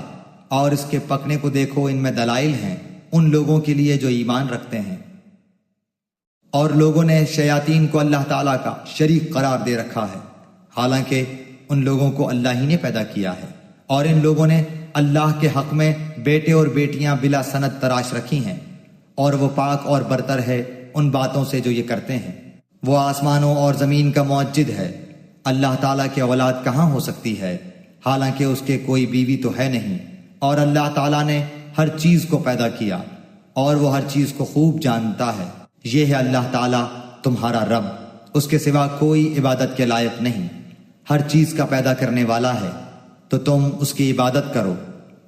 اور اس کے پکنے کو دیکھو، ان میں دلائل ہیں ان لوگوں کے لیے جو ایمان رکھتے ہیں۔ اور لوگوں نے شیاطین کو اللہ تعالیٰ کا شریک قرار دے رکھا ہے، حالانکہ ان لوگوں کو اللہ ہی نے پیدا کیا ہے، اور ان لوگوں نے اللہ کے حق میں بیٹے اور بیٹیاں بلا سند تراش رکھی ہیں، اور وہ پاک اور برتر ہے ان باتوں سے جو یہ کرتے ہیں۔ وہ آسمانوں اور زمین کا معجد ہے، اللہ تعالیٰ کی اولاد کہاں ہو سکتی ہے، حالانکہ اس کے کوئی بیوی تو ہے نہیں، اور اللہ تعالیٰ نے ہر چیز کو پیدا کیا اور وہ ہر چیز کو خوب جانتا ہے۔ یہ ہے اللہ تعالیٰ تمہارا رب، اس کے سوا کوئی عبادت کے لائق نہیں، ہر چیز کا پیدا کرنے والا ہے، تو تم اس کی عبادت کرو،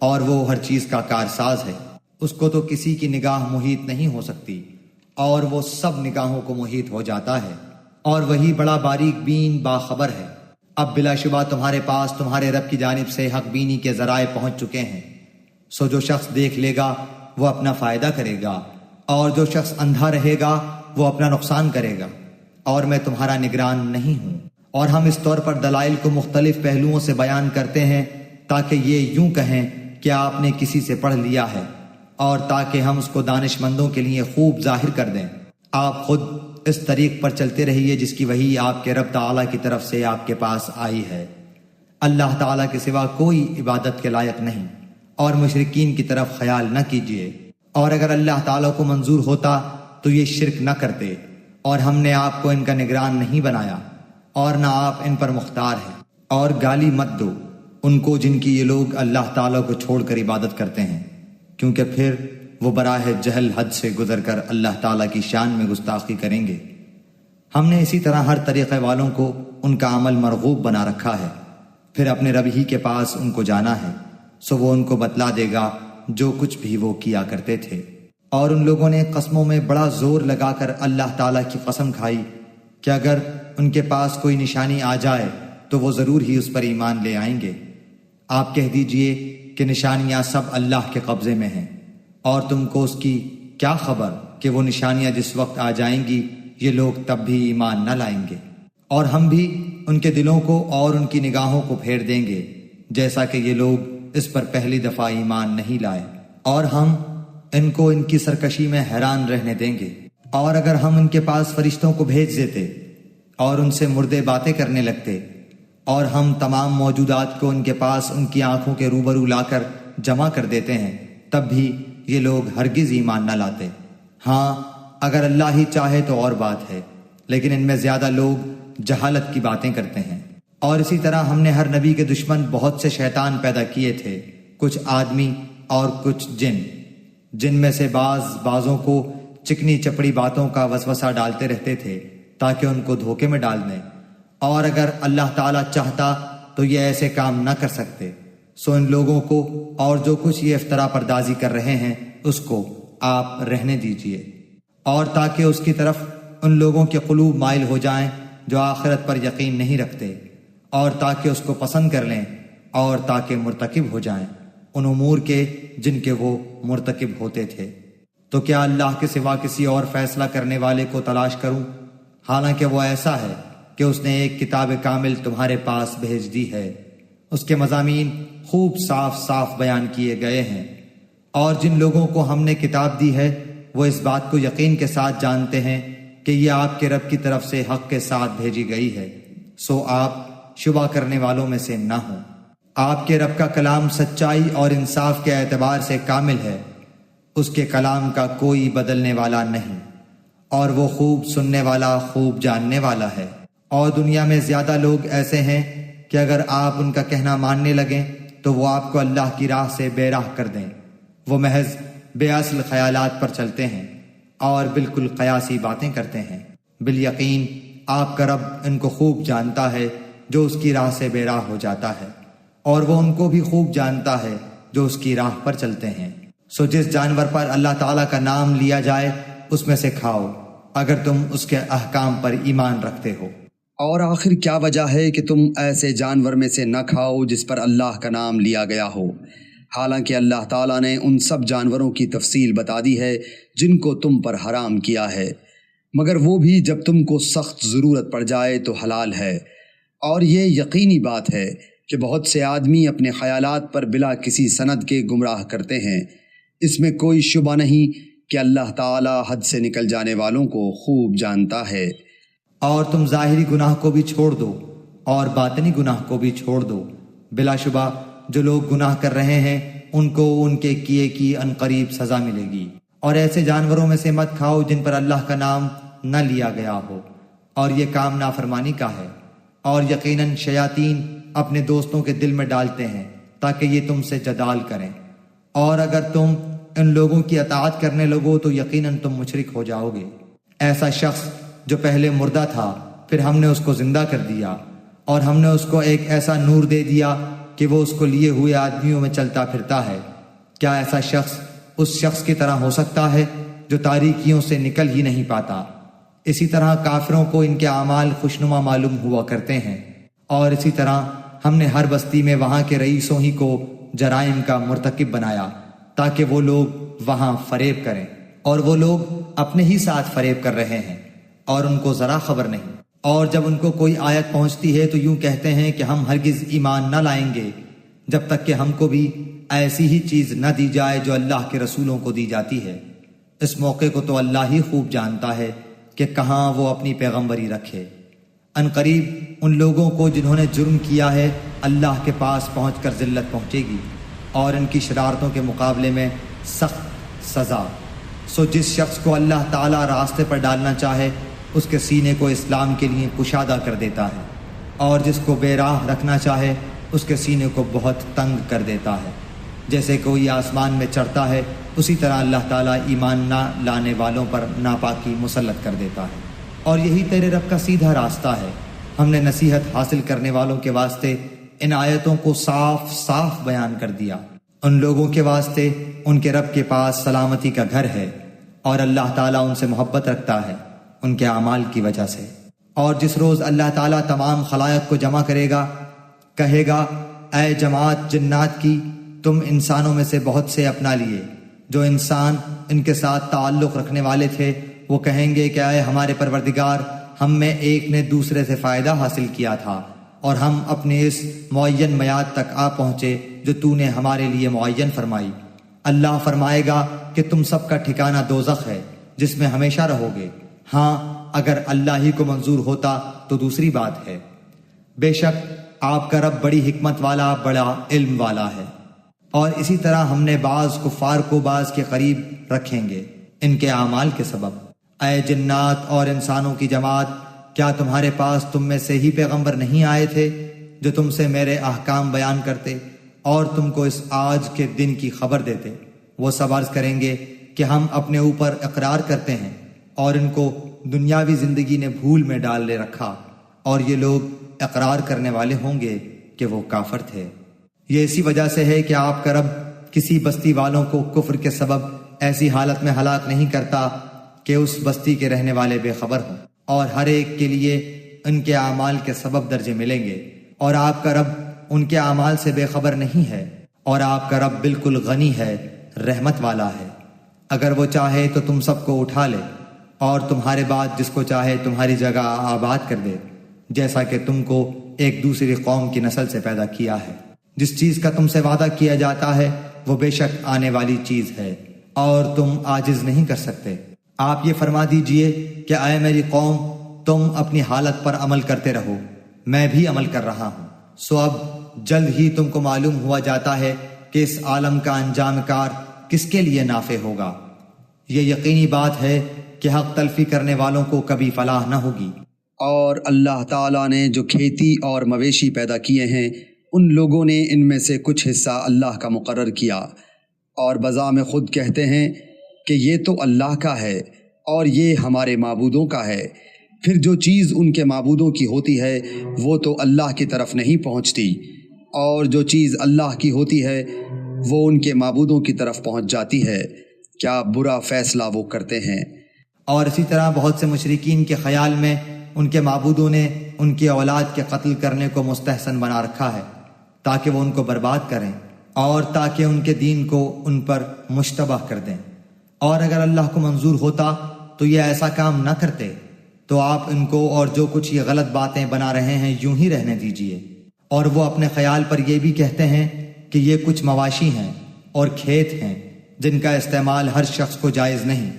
اور وہ ہر چیز کا کارساز ہے۔ اس کو تو کسی کی نگاہ محیط نہیں ہو سکتی، اور وہ سب نگاہوں کو محیط ہو جاتا ہے، اور وہی بڑا باریک بین باخبر ہے۔ اب بلا شبہ تمہارے پاس تمہارے رب کی جانب سے حق بینی کے ذرائع پہنچ چکے ہیں، سو جو شخص دیکھ لے گا وہ اپنا فائدہ کرے گا، اور جو شخص اندھا رہے گا وہ اپنا نقصان کرے گا، اور میں تمہارا نگران نہیں ہوں۔ اور ہم اس طور پر دلائل کو مختلف پہلوؤں سے بیان کرتے ہیں تاکہ یہ یوں کہیں کہ آپ نے کسی سے پڑھ لیا ہے، اور تاکہ ہم اس کو دانش مندوں کے لیے خوب ظاہر کر دیں۔ آپ خود اس طریق پر چلتے رہیے جس کی وحی آپ کے رب تعالیٰ کی طرف سے آپ کے پاس آئی ہے۔ اللہ تعالیٰ کے سوا کوئی عبادت کے لائق نہیں، اور مشرکین کی طرف خیال نہ کیجیے، اور اگر اللہ تعالیٰ کو منظور ہوتا تو یہ شرک نہ کرتے، اور ہم نے آپ کو ان کا نگران نہیں بنایا، اور نہ آپ ان پر مختار ہیں۔ اور گالی مت دو ان کو جن کی یہ لوگ اللہ تعالیٰ کو چھوڑ کر عبادت کرتے ہیں، کیونکہ پھر وہ براہ جہل حد سے گزر کر اللہ تعالیٰ کی شان میں گستاخی کریں گے۔ ہم نے اسی طرح ہر طریقے والوں کو ان کا عمل مرغوب بنا رکھا ہے، پھر اپنے رب ہی کے پاس ان کو جانا ہے، سو وہ ان کو بتلا دے گا جو کچھ بھی وہ کیا کرتے تھے۔ اور ان لوگوں نے قسموں میں بڑا زور لگا کر اللہ تعالیٰ کی قسم کھائی کہ اگر ان کے پاس کوئی نشانی آ جائے تو وہ ضرور ہی اس پر ایمان لے آئیں گے۔ آپ کہہ دیجئے کہ نشانیاں سب اللہ کے قبضے میں ہیں، اور تم کو اس کی کیا خبر کہ وہ نشانیاں جس وقت آ جائیں گی یہ لوگ تب بھی ایمان نہ لائیں گے، اور ہم بھی ان کے دلوں کو اور ان کی نگاہوں کو پھیر دیں گے جیسا کہ یہ لوگ اس پر پہلی دفعہ ایمان نہیں لائے، اور ہم ان کو ان کی سرکشی میں حیران رہنے دیں گے۔ اور اگر ہم ان کے پاس فرشتوں کو بھیج دیتے اور ان سے مردے باتیں کرنے لگتے، اور ہم تمام موجودات کو ان کے پاس ان کی آنکھوں کے روبرو لا کر جمع کر دیتے ہیں، تب بھی یہ لوگ ہرگز ایمان نہ لاتے۔ ہاں اگر اللہ ہی چاہے تو اور بات ہے، لیکن ان میں زیادہ لوگ جہالت کی باتیں کرتے ہیں۔ اور اسی طرح ہم نے ہر نبی کے دشمن بہت سے شیطان پیدا کیے تھے، کچھ آدمی اور کچھ جن میں سے بعضوں کو چکنی چپڑی باتوں کا وسوسہ ڈالتے رہتے تھے تاکہ ان کو دھوکے میں ڈال دیں، اور اگر اللہ تعالیٰ چاہتا تو یہ ایسے کام نہ کر سکتے۔ سو ان لوگوں کو اور جو کچھ یہ افطرا پردازی کر رہے ہیں اس کو آپ رہنے دیجئے، اور تاکہ اس کی طرف ان لوگوں کے قلوب مائل ہو جائیں جو آخرت پر یقین نہیں رکھتے، اور تاکہ اس کو پسند کر لیں، اور تاکہ مرتکب ہو جائیں ان امور کے جن کے وہ مرتکب ہوتے تھے۔ تو کیا اللہ کے سوا کسی اور فیصلہ کرنے والے کو تلاش کروں، حالانکہ وہ ایسا ہے کہ اس نے ایک کتاب کامل تمہارے پاس بھیج دی ہے، اس کے مضامین خوب صاف صاف بیان کیے گئے ہیں، اور جن لوگوں کو ہم نے کتاب دی ہے وہ اس بات کو یقین کے ساتھ جانتے ہیں کہ یہ آپ کے رب کی طرف سے حق کے ساتھ بھیجی گئی ہے، سو آپ شبہ کرنے والوں میں سے نہ ہوں۔ آپ کے رب کا کلام سچائی اور انصاف کے اعتبار سے کامل ہے، اس کے کلام کا کوئی بدلنے والا نہیں، اور وہ خوب سننے والا خوب جاننے والا ہے۔ اور دنیا میں زیادہ لوگ ایسے ہیں کہ اگر آپ ان کا کہنا ماننے لگیں تو وہ آپ کو اللہ کی راہ سے بے راہ کر دیں۔ وہ محض بے اصل خیالات پر چلتے ہیں اور بالکل قیاسی باتیں کرتے ہیں۔ بالیقین آپ کا رب ان کو خوب جانتا ہے جو اس کی راہ سے بے راہ ہو جاتا ہے، اور وہ ان کو بھی خوب جانتا ہے جو اس کی راہ پر چلتے ہیں۔ سو جس جانور پر اللہ تعالیٰ کا نام لیا جائے اس میں سے کھاؤ اگر تم اس کے احکام پر ایمان رکھتے ہو۔ اور آخر کیا وجہ ہے کہ تم ایسے جانور میں سے نہ کھاؤ جس پر اللہ کا نام لیا گیا ہو، حالانکہ اللہ تعالیٰ نے ان سب جانوروں کی تفصیل بتا دی ہے جن کو تم پر حرام کیا ہے، مگر وہ بھی جب تم کو سخت ضرورت پڑ جائے تو حلال ہے۔ اور یہ یقینی بات ہے کہ بہت سے آدمی اپنے خیالات پر بلا کسی سند کے گمراہ کرتے ہیں۔ اس میں کوئی شبہ نہیں کہ اللہ تعالی حد سے نکل جانے والوں کو خوب جانتا ہے۔ اور تم ظاہری گناہ کو بھی چھوڑ دو اور باطنی گناہ کو بھی چھوڑ دو۔ بلا شبہ جو لوگ گناہ کر رہے ہیں ان کو ان کے کیے کی عنقریب سزا ملے گی۔ اور ایسے جانوروں میں سے مت کھاؤ جن پر اللہ کا نام نہ لیا گیا ہو، اور یہ کام نافرمانی کا ہے۔ اور یقیناً شیاطین اپنے دوستوں کے دل میں ڈالتے ہیں تاکہ یہ تم سے جدال کریں، اور اگر تم ان لوگوں کی اطاعت کرنے لگو تو یقیناً تم مشرک ہو جاؤ گے۔ ایسا شخص جو پہلے مردہ تھا پھر ہم نے اس کو زندہ کر دیا، اور ہم نے اس کو ایک ایسا نور دے دیا کہ وہ اس کو لیے ہوئے آدمیوں میں چلتا پھرتا ہے۔ کیا ایسا شخص اس شخص کی طرح ہو سکتا ہے جو تاریکیوں سے نکل ہی نہیں پاتا؟ اسی طرح کافروں کو ان کے اعمال خوشنما معلوم ہوا کرتے ہیں، اور اسی طرح ہم نے ہر بستی میں وہاں کے رئیسوں ہی کو جرائم کا مرتکب بنایا تاکہ وہ لوگ وہاں فریب کریں، اور وہ لوگ اپنے ہی ساتھ فریب کر رہے ہیں اور ان کو ذرا خبر نہیں۔ اور جب ان کو کوئی آیت پہنچتی ہے تو یوں کہتے ہیں کہ ہم ہرگز ایمان نہ لائیں گے جب تک کہ ہم کو بھی ایسی ہی چیز نہ دی جائے جو اللہ کے رسولوں کو دی جاتی ہے۔ اس موقع کو تو اللہ ہی خوب جانتا ہے کہ کہاں وہ اپنی پیغمبری رکھے۔ ان قریب ان لوگوں کو جنہوں نے جرم کیا ہے اللہ کے پاس پہنچ کر ذلت پہنچے گی، اور ان کی شرارتوں کے مقابلے میں سخت سزا۔ سو جس شخص کو اللہ تعالیٰ راستے پر ڈالنا چاہے اس کے سینے کو اسلام کے لیے کشادہ کر دیتا ہے، اور جس کو بے راہ رکھنا چاہے اس کے سینے کو بہت تنگ کر دیتا ہے۔ جیسے کوئی آسمان میں چڑھتا ہے اسی طرح اللہ تعالیٰ ایمان نہ لانے والوں پر ناپاکی مسلط کر دیتا ہے۔ اور یہی تیرے رب کا سیدھا راستہ ہے۔ ہم نے نصیحت حاصل کرنے والوں کے واسطے ان آیتوں کو صاف صاف بیان کر دیا۔ ان لوگوں کے واسطے ان کے رب کے پاس سلامتی کا گھر ہے، اور اللہ تعالیٰ ان سے محبت رکھتا ہے ان کے اعمال کی وجہ سے۔ اور جس روز اللہ تعالیٰ تمام خلائق کو جمع کرے گا، کہے گا اے جماعت جنات کی، تم انسانوں میں سے بہت سے اپنا لیے۔ جو انسان ان کے ساتھ تعلق رکھنے والے تھے وہ کہیں گے کہ اے ہمارے پروردگار، ہم میں ایک نے دوسرے سے فائدہ حاصل کیا تھا، اور ہم اپنے اس معین میعاد تک آ پہنچے جو تو نے ہمارے لیے معین فرمائی۔ اللہ فرمائے گا کہ تم سب کا ٹھکانہ دوزخ ہے جس میں ہمیشہ رہو گے۔ ہاں اگر اللہ ہی کو منظور ہوتا تو دوسری بات ہے۔ بے شک آپ کا رب بڑی حکمت والا، بڑا علم والا ہے۔ اور اسی طرح ہم نے بعض کفار کو بعض کے قریب رکھیں گے ان کے اعمال کے سبب۔ اے جنات اور انسانوں کی جماعت، کیا تمہارے پاس تم میں سے ہی پیغمبر نہیں آئے تھے جو تم سے میرے احکام بیان کرتے اور تم کو اس آج کے دن کی خبر دیتے؟ وہ سب عرض کریں گے کہ ہم اپنے اوپر اقرار کرتے ہیں، اور ان کو دنیاوی زندگی نے بھول میں ڈال لے رکھا، اور یہ لوگ اقرار کرنے والے ہوں گے کہ وہ کافر تھے۔ یہ اسی وجہ سے ہے کہ آپ کا رب کسی بستی والوں کو کفر کے سبب ایسی حالت میں ہلاک نہیں کرتا کہ اس بستی کے رہنے والے بے خبر ہوں، اور ہر ایک کے لیے ان کے اعمال کے سبب درجے ملیں گے، اور آپ کا رب ان کے اعمال سے بے خبر نہیں ہے، اور آپ کا رب بالکل غنی ہے، رحمت والا ہے۔ اگر وہ چاہے تو تم سب کو اٹھا لے، اور تمہارے بعد جس کو چاہے تمہاری جگہ آباد کر دے، جیسا کہ تم کو ایک دوسری قوم کی نسل سے پیدا کیا ہے۔ جس چیز کا تم سے وعدہ کیا جاتا ہے وہ بے شک آنے والی چیز ہے، اور تم عاجز نہیں کر سکتے۔ آپ یہ فرما دیجئے کہ اے میری قوم، تم اپنی حالت پر عمل کرتے رہو، میں بھی عمل کر رہا ہوں۔ سو اب جلد ہی تم کو معلوم ہوا جاتا ہے کہ اس عالم کا انجام کار کس کے لیے نافع ہوگا۔ یہ یقینی بات ہے کہ حق تلفی کرنے والوں کو کبھی فلاح نہ ہوگی۔ اور اللہ تعالیٰ نے جو کھیتی اور مویشی پیدا کیے ہیں ان لوگوں نے ان میں سے کچھ حصہ اللہ کا مقرر کیا، اور بذام خود کہتے ہیں کہ یہ تو اللہ کا ہے اور یہ ہمارے معبودوں کا ہے۔ پھر جو چیز ان کے معبودوں کی ہوتی ہے وہ تو اللہ کی طرف نہیں پہنچتی، اور جو چیز اللہ کی ہوتی ہے وہ ان کے معبودوں کی طرف پہنچ جاتی ہے۔ کیا برا فیصلہ وہ کرتے ہیں۔ اور اسی طرح بہت سے مشرکین کے خیال میں ان کے معبودوں نے ان کی اولاد کے قتل کرنے کو مستحسن بنا رکھا ہے تاکہ وہ ان کو برباد کریں، اور تاکہ ان کے دین کو ان پر مشتبہ کر دیں۔ اور اگر اللہ کو منظور ہوتا تو یہ ایسا کام نہ کرتے۔ تو آپ ان کو اور جو کچھ یہ غلط باتیں بنا رہے ہیں یوں ہی رہنے دیجئے، اور وہ اپنے خیال پر یہ بھی کہتے ہیں کہ یہ کچھ مواشی ہیں اور کھیت ہیں جن کا استعمال ہر شخص کو جائز نہیں،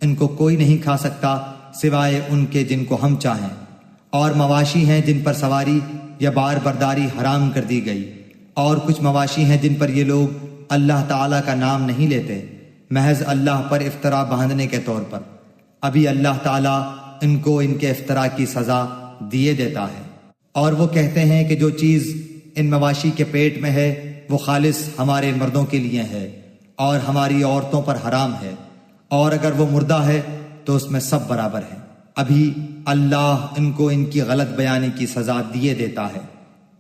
ان کو کوئی نہیں کھا سکتا سوائے ان کے جن کو ہم چاہیں، اور مواشی ہیں جن پر سواری یا بار برداری حرام کر دی گئی، اور کچھ مواشی ہیں جن پر یہ لوگ اللہ تعالیٰ کا نام نہیں لیتے محض اللہ پر افطرا باندھنے کے طور پر۔ ابھی اللہ تعالیٰ ان کو ان کے افطرا کی سزا دیے دیتا ہے۔ اور وہ کہتے ہیں کہ جو چیز ان مواشی کے پیٹ میں ہے وہ خالص ہمارے مردوں کے لیے ہے اور ہماری عورتوں پر حرام ہے، اور اگر وہ مردہ ہے تو اس میں سب برابر ہیں۔ ابھی اللہ ان کو ان کی غلط بیانی کی سزا دیے دیتا ہے،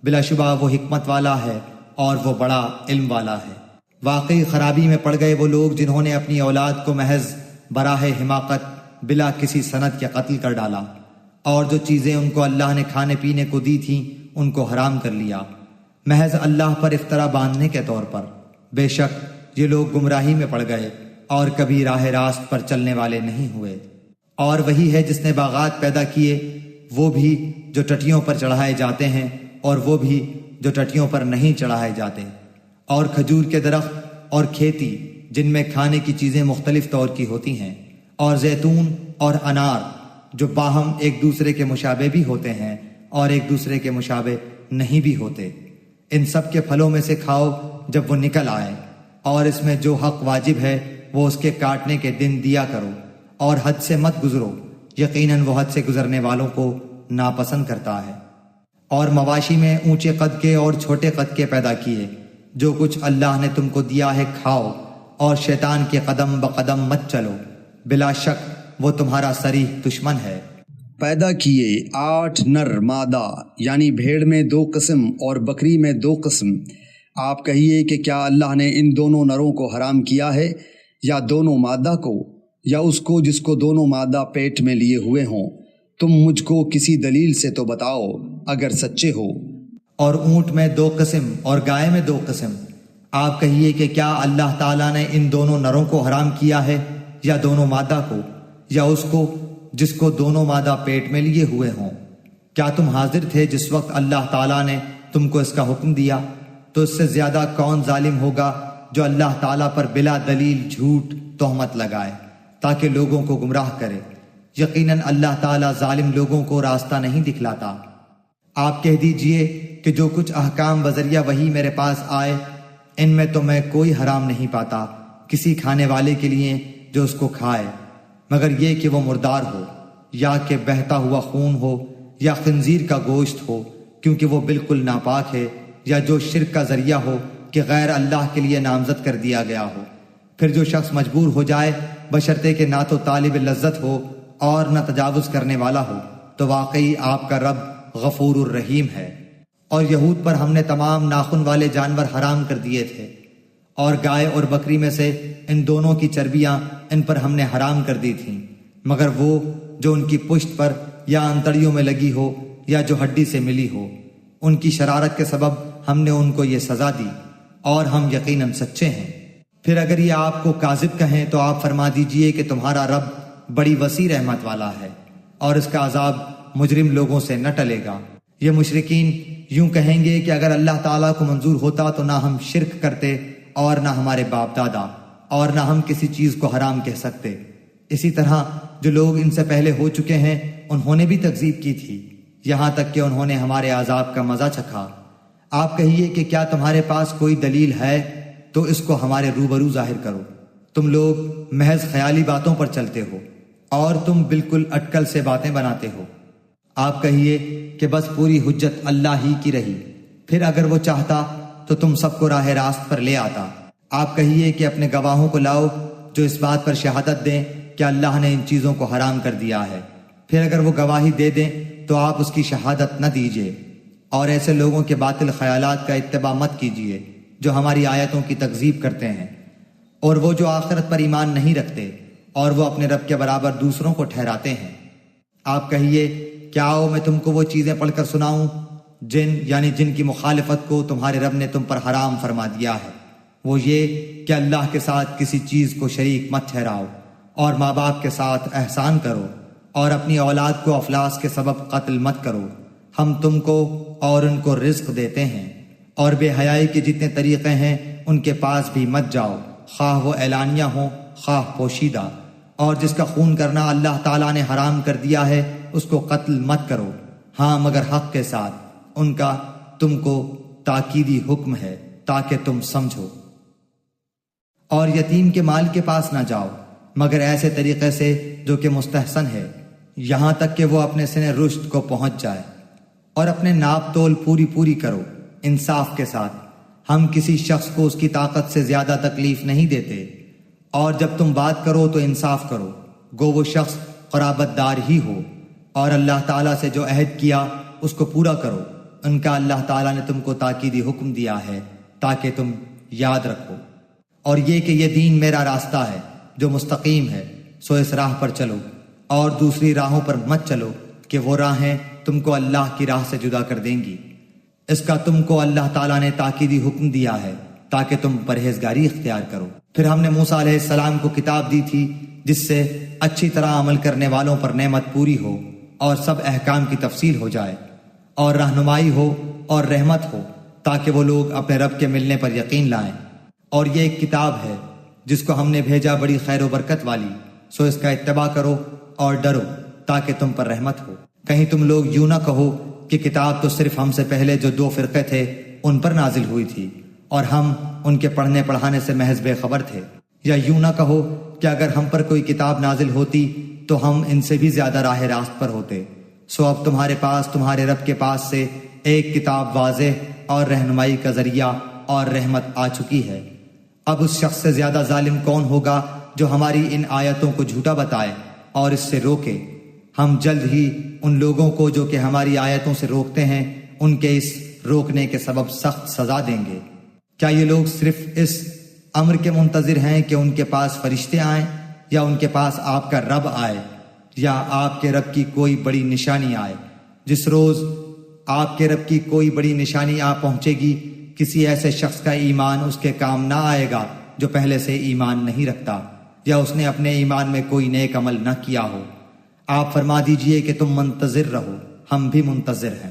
بلا شبہ وہ حکمت والا ہے اور وہ بڑا علم والا ہے۔ واقعی خرابی میں پڑ گئے وہ لوگ جنہوں نے اپنی اولاد کو محض براہ حماقت بلا کسی سند کے قتل کر ڈالا، اور جو چیزیں ان کو اللہ نے کھانے پینے کو دی تھیں ان کو حرام کر لیا محض اللہ پر افطرا باندھنے کے طور پر۔ بے شک یہ لوگ گمراہی میں پڑ گئے اور کبھی راہ راست پر چلنے والے نہیں ہوئے۔ اور وہی ہے جس نے باغات پیدا کیے، وہ بھی جو ٹٹیوں پر چڑھائے جاتے ہیں اور وہ بھی جو ٹٹیوں پر نہیں چڑھائے جاتے، اور کھجور کے درخت اور کھیتی جن میں کھانے کی چیزیں مختلف طور کی ہوتی ہیں، اور زیتون اور انار جو باہم ایک دوسرے کے مشابہ بھی ہوتے ہیں اور ایک دوسرے کے مشابہ نہیں بھی ہوتے۔ ان سب کے پھلوں میں سے کھاؤ جب وہ نکل آئے، اور اس میں جو حق واجب ہے وہ اس کے کاٹنے کے دن دیا کرو، اور حد سے مت گزرو، یقیناً وہ حد سے گزرنے والوں کو ناپسند کرتا ہے۔ اور مواشی میں اونچے قد کے اور چھوٹے قد کے پیدا کیے، جو کچھ اللہ نے تم کو دیا ہے کھاؤ، اور شیطان کے قدم بقدم مت چلو، بلا شک وہ تمہارا صریح دشمن ہے۔ پیدا کیے 8 نر مادہ، یعنی بھیڑ میں 2 قسم اور بکری میں 2 قسم۔ آپ کہیے کہ کیا اللہ نے ان دونوں نروں کو حرام کیا ہے، یا دونوں مادہ کو، یا اس کو جس کو دونوں مادہ پیٹ میں لیے ہوئے ہوں؟ تم مجھ کو کسی دلیل سے تو بتاؤ اگر سچے ہو۔ اور اونٹ میں 2 قسم اور گائے میں 2 قسم۔ آپ کہیے کہ کیا اللہ تعالیٰ نے ان دونوں نروں کو حرام کیا ہے، یا دونوں مادہ کو، یا اس کو جس کو دونوں مادہ پیٹ میں لیے ہوئے ہوں؟ کیا تم حاضر تھے جس وقت اللہ تعالیٰ نے تم کو اس کا حکم دیا؟ تو اس سے زیادہ کون ظالم ہوگا جو اللہ تعالیٰ پر بلا دلیل جھوٹ تہمت لگائے تاکہ لوگوں کو گمراہ کرے؟ یقیناً اللہ تعالیٰ ظالم لوگوں کو راستہ نہیں دکھلاتا۔ آپ کہہ دیجئے کہ جو کچھ احکام بذریعہ وحی میرے پاس آئے ان میں تو میں کوئی حرام نہیں پاتا کسی کھانے والے کے لیے جو اس کو کھائے، مگر یہ کہ وہ مردار ہو، یا کہ بہتا ہوا خون ہو، یا خنزیر کا گوشت ہو کیونکہ وہ بالکل ناپاک ہے، یا جو شرک کا ذریعہ ہو کہ غیر اللہ کے لیے نامزد کر دیا گیا ہو۔ پھر جو شخص مجبور ہو جائے بشرطے کہ نہ تو طالب لذت ہو اور نہ تجاوز کرنے والا ہو، تو واقعی آپ کا رب غفور الرحیم ہے۔ اور یہود پر ہم نے تمام ناخن والے جانور حرام کر دیے تھے، اور گائے اور بکری میں سے ان دونوں کی چربیاں ان پر ہم نے حرام کر دی تھیں، مگر وہ جو ان کی پشت پر یا انتڑیوں میں لگی ہو یا جو ہڈی سے ملی ہو، ان کی شرارت کے سبب ہم نے ان کو یہ سزا دی، اور ہم یقیناً سچے ہیں۔ پھر اگر یہ آپ کو کاذب کہیں تو آپ فرما دیجئے کہ تمہارا رب بڑی وسیع رحمت والا ہے، اور اس کا عذاب مجرم لوگوں سے نہ ٹلے گا۔ یہ مشرکین یوں کہیں گے کہ اگر اللہ تعالیٰ کو منظور ہوتا تو نہ ہم شرک کرتے اور نہ ہمارے باپ دادا، اور نہ ہم کسی چیز کو حرام کہہ سکتے۔ اسی طرح جو لوگ ان سے پہلے ہو چکے ہیں انہوں نے بھی تکذیب کی تھی، یہاں تک کہ انہوں نے ہمارے عذاب کا مزہ چکھا۔ آپ کہیے کہ کیا تمہارے پاس کوئی دلیل ہے تو اس کو ہمارے روبرو ظاہر کرو۔ تم لوگ محض خیالی باتوں پر چلتے ہو اور تم بالکل اٹکل سے باتیں بناتے ہو۔ آپ کہیے کہ بس پوری حجت اللہ ہی کی رہی، پھر اگر وہ چاہتا تو تم سب کو راہ راست پر لے آتا۔ آپ کہیے کہ اپنے گواہوں کو لاؤ جو اس بات پر شہادت دیں کہ اللہ نے ان چیزوں کو حرام کر دیا ہے، پھر اگر وہ گواہی دے دیں تو آپ اس کی شہادت نہ دیجیے، اور ایسے لوگوں کے باطل خیالات کا اتباع مت کیجیے جو ہماری آیتوں کی تکذیب کرتے ہیں، اور وہ جو آخرت پر ایمان نہیں رکھتے اور وہ اپنے رب کے برابر دوسروں کو ٹھہراتے ہیں۔ آپ کہیے کیا آؤ میں تم کو وہ چیزیں پڑھ کر سناؤں جن کی مخالفت کو تمہارے رب نے تم پر حرام فرما دیا ہے۔ وہ یہ کہ اللہ کے ساتھ کسی چیز کو شریک مت ٹھہراؤ، اور ماں باپ کے ساتھ احسان کرو، اور اپنی اولاد کو افلاس کے سبب قتل مت کرو، ہم تم کو اور ان کو رزق دیتے ہیں، اور بے حیائی کے جتنے طریقے ہیں ان کے پاس بھی مت جاؤ، خواہ وہ اعلانیہ ہوں خواہ پوشیدہ، اور جس کا خون کرنا اللہ تعالیٰ نے حرام کر دیا ہے اس کو قتل مت کرو، ہاں مگر حق کے ساتھ، ان کا تم کو تاکیدی حکم ہے تاکہ تم سمجھو۔ اور یتیم کے مال کے پاس نہ جاؤ مگر ایسے طریقے سے جو کہ مستحسن ہے، یہاں تک کہ وہ اپنے سن رشد کو پہنچ جائے، اور اپنے ناپ تول پوری کرو انصاف کے ساتھ۔ ہم کسی شخص کو اس کی طاقت سے زیادہ تکلیف نہیں دیتے، اور جب تم بات کرو تو انصاف کرو، گو وہ شخص قرابت دار ہی ہو، اور اللہ تعالیٰ سے جو عہد کیا اس کو پورا کرو، ان کا اللہ تعالیٰ نے تم کو تاکیدی حکم دیا ہے تاکہ تم یاد رکھو۔ اور یہ کہ یہ دین میرا راستہ ہے جو مستقیم ہے، سو اس راہ پر چلو، اور دوسری راہوں پر مت چلو کہ وہ راہیں تم کو اللہ کی راہ سے جدا کر دیں گی۔ اس کا تم کو اللہ تعالیٰ نے تاکیدی حکم دیا ہے تاکہ تم پرہیزگاری اختیار کرو۔ پھر ہم نے موسیٰ علیہ السلام کو کتاب دی تھی جس سے اچھی طرح عمل کرنے والوں پر نعمت پوری ہو اور سب احکام کی تفصیل ہو جائے، اور رہنمائی ہو اور رحمت ہو تاکہ وہ لوگ اپنے رب کے ملنے پر یقین لائیں۔ اور یہ ایک کتاب ہے جس کو ہم نے بھیجا بڑی خیر و برکت والی، سو اس کا اتباع کرو اور ڈرو تاکہ تم پر رحمت ہو۔ کہیں تم لوگ یوں نہ کہو کہ کتاب تو صرف ہم سے پہلے جو 2 فرقے تھے ان پر نازل ہوئی تھی اور ہم ان کے پڑھنے پڑھانے سے محض بے خبر تھے، یا یوں نہ کہو کہ اگر ہم پر کوئی کتاب نازل ہوتی تو ہم ان سے بھی زیادہ راہ راست پر ہوتے۔ سو اب تمہارے پاس تمہارے رب کے پاس سے ایک کتاب واضح اور رہنمائی کا ذریعہ اور رحمت آ چکی ہے۔ اب اس شخص سے زیادہ ظالم کون ہوگا جو ہماری ان آیتوں کو جھوٹا بتائے اور اس سے روکے۔ ہم جلد ہی ان لوگوں کو جو کہ ہماری آیتوں سے روکتے ہیں ان کے اس روکنے کے سبب سخت سزا دیں گے۔ کیا یہ لوگ صرف اس امر کے منتظر ہیں کہ ان کے پاس فرشتے آئیں، یا ان کے پاس آپ کا رب آئے، یا آپ کے رب کی کوئی بڑی نشانی آئے؟ جس روز آپ کے رب کی کوئی بڑی نشانی آ پہنچے گی، کسی ایسے شخص کا ایمان اس کے کام نہ آئے گا جو پہلے سے ایمان نہیں رکھتا، یا اس نے اپنے ایمان میں کوئی نیک عمل نہ کیا ہو۔ آپ فرما دیجئے کہ تم منتظر رہو، ہم بھی منتظر ہیں۔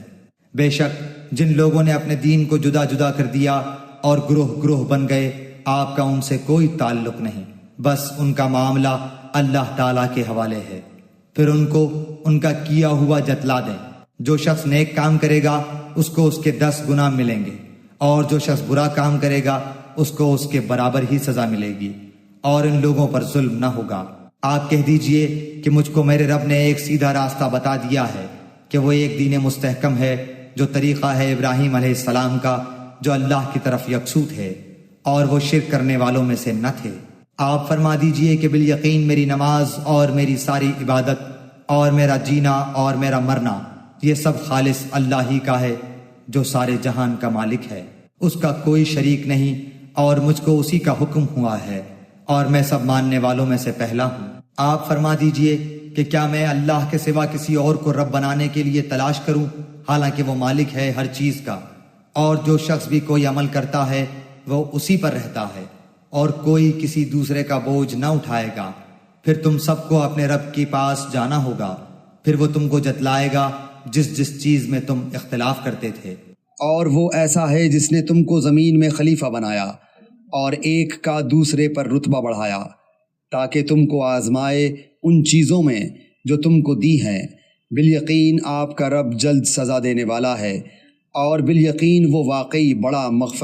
بے شک جن لوگوں نے اپنے دین کو جدا جدا کر دیا اور گروہ گروہ بن گئے، آپ کا ان سے کوئی تعلق نہیں، بس ان کا معاملہ اللہ تعالیٰ کے حوالے ہے۔ پھر ان کو ان کا کیا ہوا جتلا دیں۔ جو شخص نیک کام کرے گا اس کو اس کے 10 گنا ملیں گے، اور جو شخص برا کام کرے گا اس کو اس کے برابر ہی سزا ملے گی، اور ان لوگوں پر ظلم نہ ہوگا۔ آپ کہہ دیجئے کہ مجھ کو میرے رب نے ایک سیدھا راستہ بتا دیا ہے کہ وہ ایک دین مستحکم ہے جو طریقہ ہے ابراہیم علیہ السلام کا، جو اللہ کی طرف یکسو تھے اور وہ شرک کرنے والوں میں سے نہ تھے۔ آپ فرما دیجئے کہ بالیقین میری نماز اور میری ساری عبادت اور میرا جینا اور میرا مرنا یہ سب خالص اللہ ہی کا ہے جو سارے جہان کا مالک ہے، اس کا کوئی شریک نہیں، اور مجھ کو اسی کا حکم ہوا ہے، اور میں سب ماننے والوں میں سے پہلا ہوں۔ آپ فرما دیجئے کہ کیا میں اللہ کے سوا کسی اور کو رب بنانے کے لیے تلاش کروں، حالانکہ وہ مالک ہے ہر چیز کا، اور جو شخص بھی کوئی عمل کرتا ہے وہ اسی پر رہتا ہے، اور کوئی کسی دوسرے کا بوجھ نہ اٹھائے گا۔ پھر تم سب کو اپنے رب کے پاس جانا ہوگا، پھر وہ تم کو جتلائے گا جس چیز میں تم اختلاف کرتے تھے۔ اور وہ ایسا ہے جس نے تم کو زمین میں خلیفہ بنایا اور ایک کا دوسرے پر رتبہ بڑھایا، تاکہ تم کو آزمائے ان چیزوں میں جو تم کو دی ہیں۔ بالیقین آپ کا رب جلد سزا دینے والا ہے، اور بالیقین وہ واقعی بڑا مغفرت